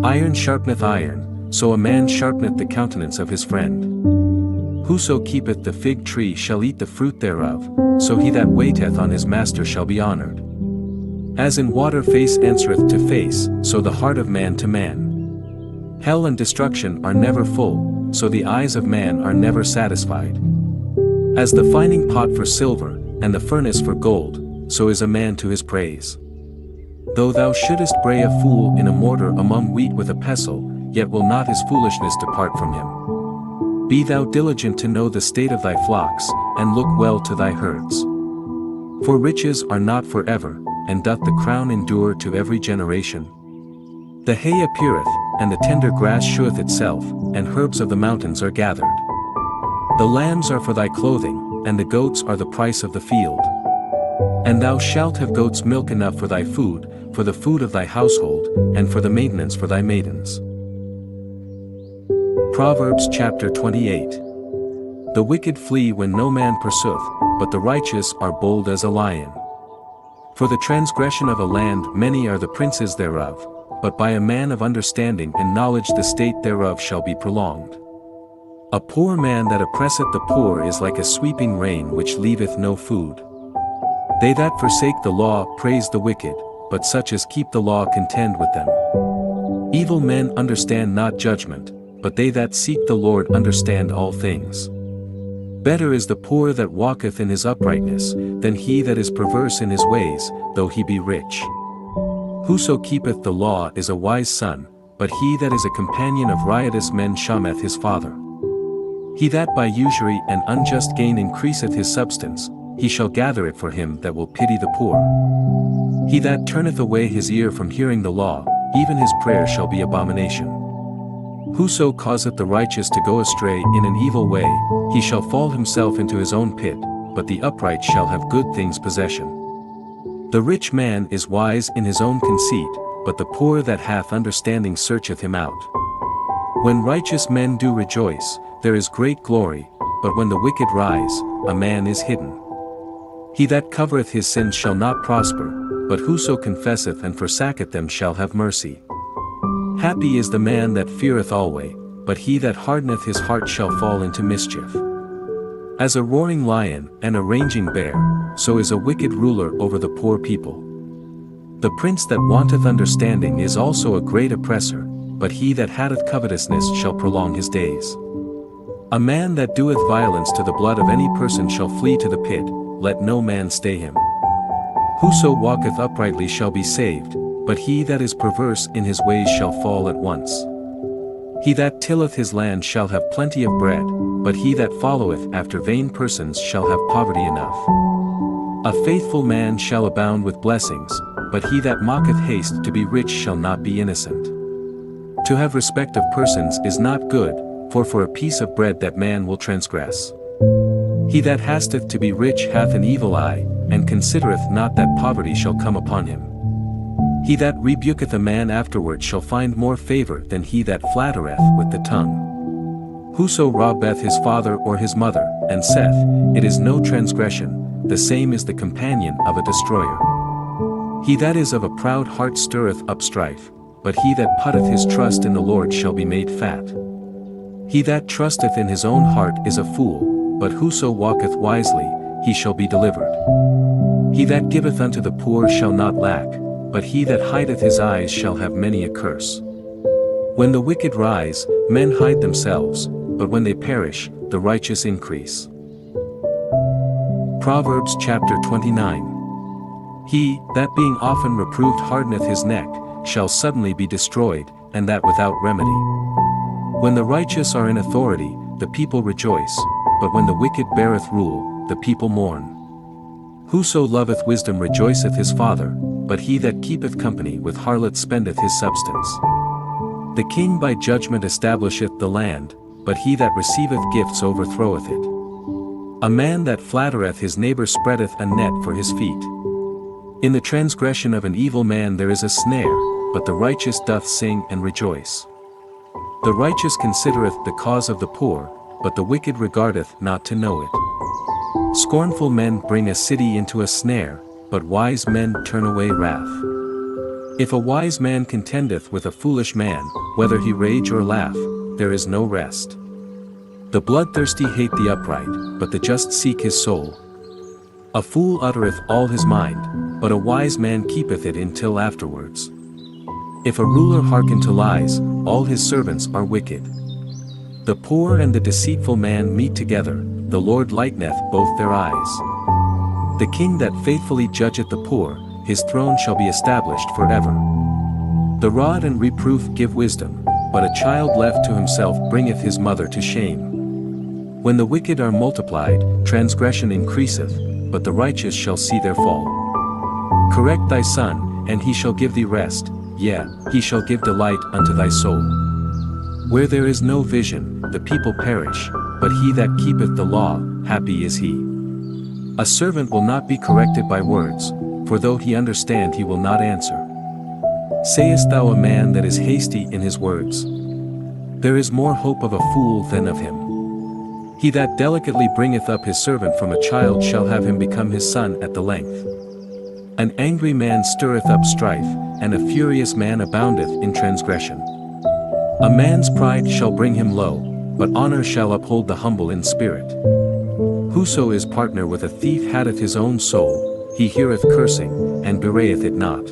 Iron sharpeneth iron, so a man sharpeneth the countenance of his friend. Whoso keepeth the fig tree shall eat the fruit thereof, so he that waiteth on his master shall be honored. As in water face answereth to face, so the heart of man to man. Hell and destruction are never full, so the eyes of man are never satisfied. As the fining pot for silver, and the furnace for gold, so is a man to his praise. Though thou shouldest bray a fool in a mortar among wheat with a pestle, yet will not his foolishness depart from him. Be thou diligent to know the state of thy flocks, and look well to thy herds. For riches are not forever, and doth the crown endure to every generation. The hay appeareth, and the tender grass sheweth itself, and herbs of the mountains are gathered. The lambs are for thy clothing, and the goats are the price of the field. And thou shalt have goats' milk enough for thy food, for the food of thy household, and for the maintenance for thy maidens. Proverbs chapter 28. The wicked flee when no man pursueth, but the righteous are bold as a lion. For the transgression of a land many are the princes thereof, but by a man of understanding and knowledge the state thereof shall be prolonged. A poor man that oppresseth the poor is like a sweeping rain which leaveth no food. They that forsake the law praise the wicked, but such as keep the law contend with them. Evil men understand not judgment, but they that seek the Lord understand all things. Better is the poor that walketh in his uprightness, than he that is perverse in his ways, though he be rich. Whoso keepeth the law is a wise son, but he that is a companion of riotous men shameth his father. He that by usury and unjust gain increaseth his substance, he shall gather it for him that will pity the poor. He that turneth away his ear from hearing the law, even his prayer shall be abomination. Whoso causeth the righteous to go astray in an evil way, he shall fall himself into his own pit, but the upright shall have good things possession. The rich man is wise in his own conceit, but the poor that hath understanding searcheth him out. When righteous men do rejoice, there is great glory, but when the wicked rise, a man is hidden. He that covereth his sins shall not prosper, but whoso confesseth and forsaketh them shall have mercy. Happy is the man that feareth alway, but he that hardeneth his heart shall fall into mischief. As a roaring lion and a raging bear, so is a wicked ruler over the poor people. The prince that wanteth understanding is also a great oppressor, but he that hateth covetousness shall prolong his days. A man that doeth violence to the blood of any person shall flee to the pit, let no man stay him. Whoso walketh uprightly shall be saved, but he that is perverse in his ways shall fall at once. He that tilleth his land shall have plenty of bread, but he that followeth after vain persons shall have poverty enough. A faithful man shall abound with blessings, but he that mocketh haste to be rich shall not be innocent. To have respect of persons is not good, for a piece of bread that man will transgress. He that hasteth to be rich hath an evil eye, and considereth not that poverty shall come upon him. He that rebuketh a man afterward shall find more favor than he that flattereth with the tongue. Whoso robbeth his father or his mother, and saith, it is no transgression, the same is the companion of a destroyer. He that is of a proud heart stirreth up strife, but he that putteth his trust in the Lord shall be made fat. He that trusteth in his own heart is a fool, but whoso walketh wisely, he shall be delivered. He that giveth unto the poor shall not lack, but he that hideth his eyes shall have many a curse. When the wicked rise, men hide themselves, but when they perish, the righteous increase. Proverbs chapter 29. He, that being often reproved hardeneth his neck, shall suddenly be destroyed, and that without remedy. When the righteous are in authority, the people rejoice, but when the wicked beareth rule, the people mourn. Whoso loveth wisdom rejoiceth his father, but he that keepeth company with harlots spendeth his substance. The king by judgment establisheth the land, but he that receiveth gifts overthroweth it. A man that flattereth his neighbor spreadeth a net for his feet. In the transgression of an evil man there is a snare, but the righteous doth sing and rejoice. The righteous considereth the cause of the poor, but the wicked regardeth not to know it. Scornful men bring a city into a snare, but wise men turn away wrath. If a wise man contendeth with a foolish man, whether he rage or laugh, there is no rest. The bloodthirsty hate the upright, but the just seek his soul. A fool uttereth all his mind, but a wise man keepeth it until afterwards. If a ruler hearken to lies, all his servants are wicked. The poor and the deceitful man meet together, the Lord lighteneth both their eyes. The king that faithfully judgeth the poor, his throne shall be established forever. The rod and reproof give wisdom, but a child left to himself bringeth his mother to shame. When the wicked are multiplied, transgression increaseth, but the righteous shall see their fall. Correct thy son, and he shall give thee rest, yea, he shall give delight unto thy soul. Where there is no vision, the people perish, but he that keepeth the law, happy is he. A servant will not be corrected by words, for though he understand he will not answer. Sayest thou a man that is hasty in his words? There is more hope of a fool than of him. He that delicately bringeth up his servant from a child shall have him become his son at the length. An angry man stirreth up strife, and a furious man aboundeth in transgression. A man's pride shall bring him low, but honor shall uphold the humble in spirit. Whoso is partner with a thief hatteth his own soul, he heareth cursing, and bewrayeth it not.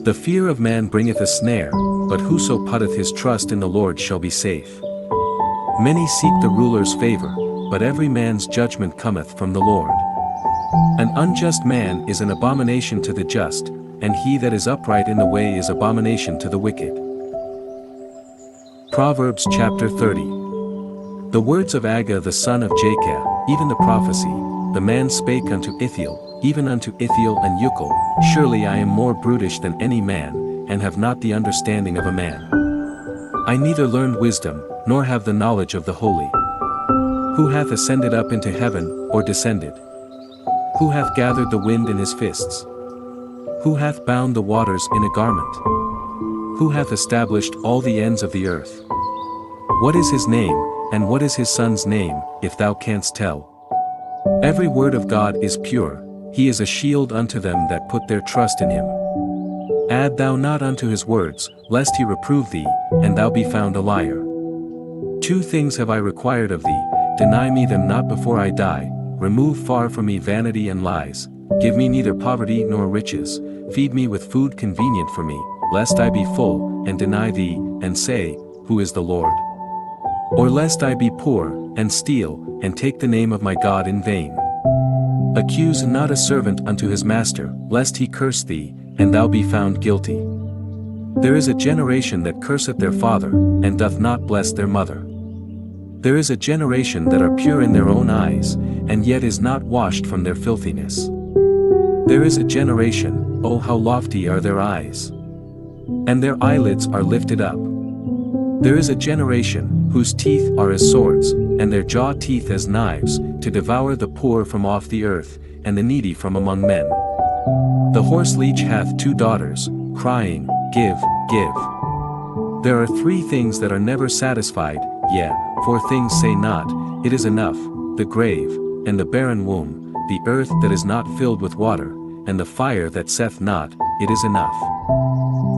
The fear of man bringeth a snare, but whoso putteth his trust in the Lord shall be safe. Many seek the ruler's favor, but every man's judgment cometh from the Lord. An unjust man is an abomination to the just, and he that is upright in the way is abomination to the wicked. Proverbs chapter 30. The words of Haga the son of Jacob, even the prophecy, the man spake unto Ithiel, even unto Ithiel and Ucal, surely I am more brutish than any man, and have not the understanding of a man. I neither learned wisdom, nor have the knowledge of the holy. Who hath ascended up into heaven, or descended? Who hath gathered the wind in his fists? Who hath bound the waters in a garment? Who hath established all the ends of the earth? What is his name, and what is his son's name, if thou canst tell? Every word of God is pure, he is a shield unto them that put their trust in him. Add thou not unto his words, lest he reprove thee, and thou be found a liar. 2 things have I required of thee, deny me them not before I die, remove far from me vanity and lies, give me neither poverty nor riches, feed me with food convenient for me, lest I be full, and deny thee, and say, Who is the Lord? Or lest I be poor, and steal, and take the name of my God in vain. Accuse not a servant unto his master, lest he curse thee, and thou be found guilty. There is a generation that curseth their father, and doth not bless their mother. There is a generation that are pure in their own eyes, and yet is not washed from their filthiness. There is a generation, oh how lofty are their eyes! And their eyelids are lifted up. There is a generation, whose teeth are as swords, and their jaw teeth as knives, to devour the poor from off the earth, and the needy from among men. The horseleech hath 2 daughters, crying, Give, give. There are 3 things that are never satisfied, yea, 4 things say not, It is enough, the grave, and the barren womb, the earth that is not filled with water, and the fire that saith not, It is enough.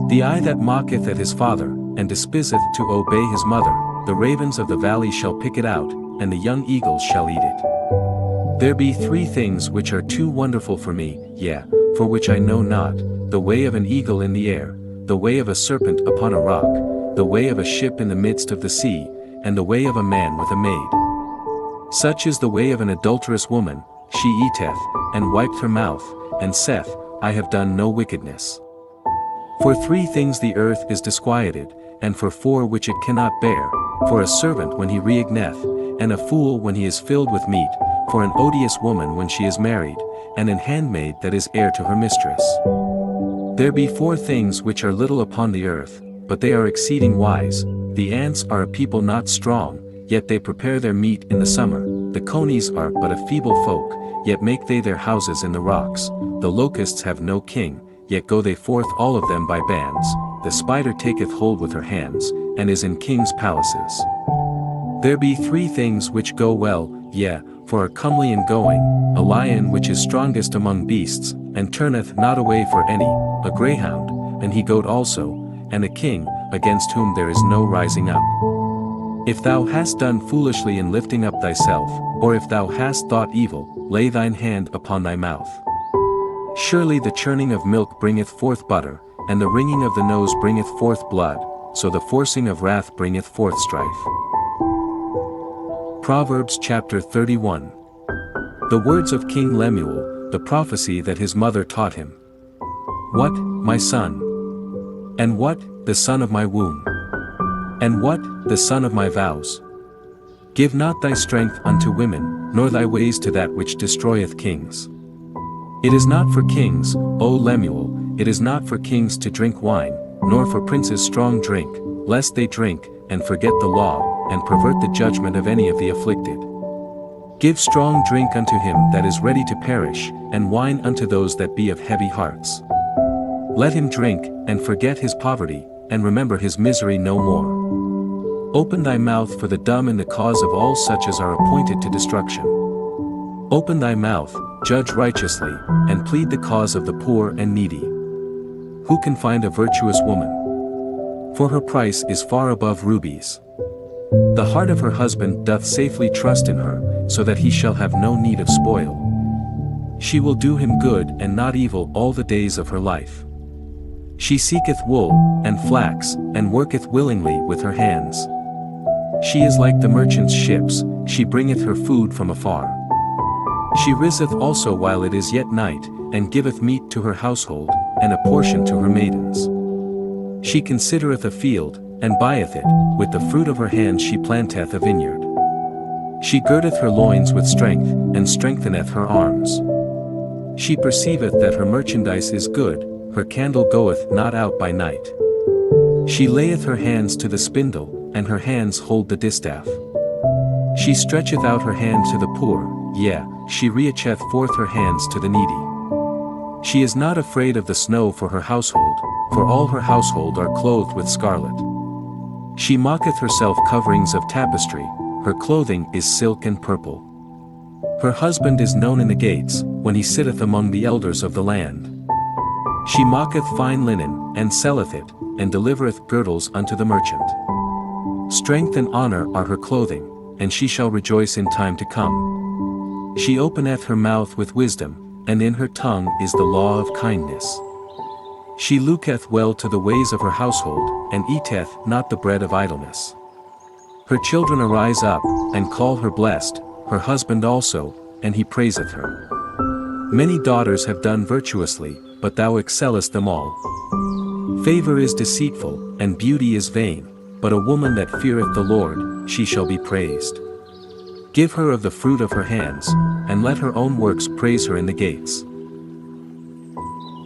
The eye that mocketh at his father, and despiseth to obey his mother, the ravens of the valley shall pick it out, and the young eagles shall eat it. There be 3 things which are too wonderful for me, yea, for which I know not, the way of an eagle in the air, the way of a serpent upon a rock, the way of a ship in the midst of the sea, and the way of a man with a maid. Such is the way of an adulterous woman, she eateth, and wiped her mouth, and saith, I have done no wickedness. For 3 things the earth is disquieted, and for 4 which it cannot bear, for a servant when he reigneth, and a fool when he is filled with meat, for an odious woman when she is married, and an handmaid that is heir to her mistress. There be 4 things which are little upon the earth, but they are exceeding wise. The ants are a people not strong, yet they prepare their meat in the summer. The conies are but a feeble folk, yet make they their houses in the rocks. The locusts have no king, yet go they forth all of them by bands. The spider taketh hold with her hands, and is in kings' palaces. There be 3 things which go well, yea, for a comely in going, a lion which is strongest among beasts, and turneth not away for any, a greyhound, an he-goat also, and a king, against whom there is no rising up. If thou hast done foolishly in lifting up thyself, or if thou hast thought evil, lay thine hand upon thy mouth. Surely the churning of milk bringeth forth butter, and the wringing of the nose bringeth forth blood, so the forcing of wrath bringeth forth strife. Proverbs chapter 31. The words of King Lemuel, the prophecy that his mother taught him. What, my son? And what, the son of my womb? And what, the son of my vows? Give not thy strength unto women, nor thy ways to that which destroyeth kings. It is not for kings, O Lemuel, it is not for kings to drink wine, nor for princes strong drink, lest they drink, and forget the law, and pervert the judgment of any of the afflicted. Give strong drink unto him that is ready to perish, and wine unto those that be of heavy hearts. Let him drink, and forget his poverty, and remember his misery no more. Open thy mouth for the dumb in the cause of all such as are appointed to destruction. Open thy mouth, judge righteously, and plead the cause of the poor and needy. Who can find a virtuous woman? For her price is far above rubies. The heart of her husband doth safely trust in her, so that he shall have no need of spoil. She will do him good and not evil all the days of her life. She seeketh wool, and flax, and worketh willingly with her hands. She is like the merchant's ships, she bringeth her food from afar. She riseth also while it is yet night, and giveth meat to her household, and a portion to her maidens. She considereth a field, and buyeth it, with the fruit of her hands she planteth a vineyard. She girdeth her loins with strength, and strengtheneth her arms. She perceiveth that her merchandise is good, her candle goeth not out by night. She layeth her hands to the spindle, and her hands hold the distaff. She stretcheth out her hand to the poor, yea, she reacheth forth her hands to the needy. She is not afraid of the snow for her household, for all her household are clothed with scarlet. She maketh herself coverings of tapestry, her clothing is silk and purple. Her husband is known in the gates, when he sitteth among the elders of the land. She maketh fine linen, and selleth it, and delivereth girdles unto the merchant. Strength and honor are her clothing, and she shall rejoice in time to come. She openeth her mouth with wisdom, and in her tongue is the law of kindness. She looketh well to the ways of her household, and eateth not the bread of idleness. Her children arise up, and call her blessed, her husband also, and he praiseth her. Many daughters have done virtuously, but thou excellest them all. Favor is deceitful, and beauty is vain, but a woman that feareth the Lord, she shall be praised. Give her of the fruit of her hands, and let her own works praise her in the gates.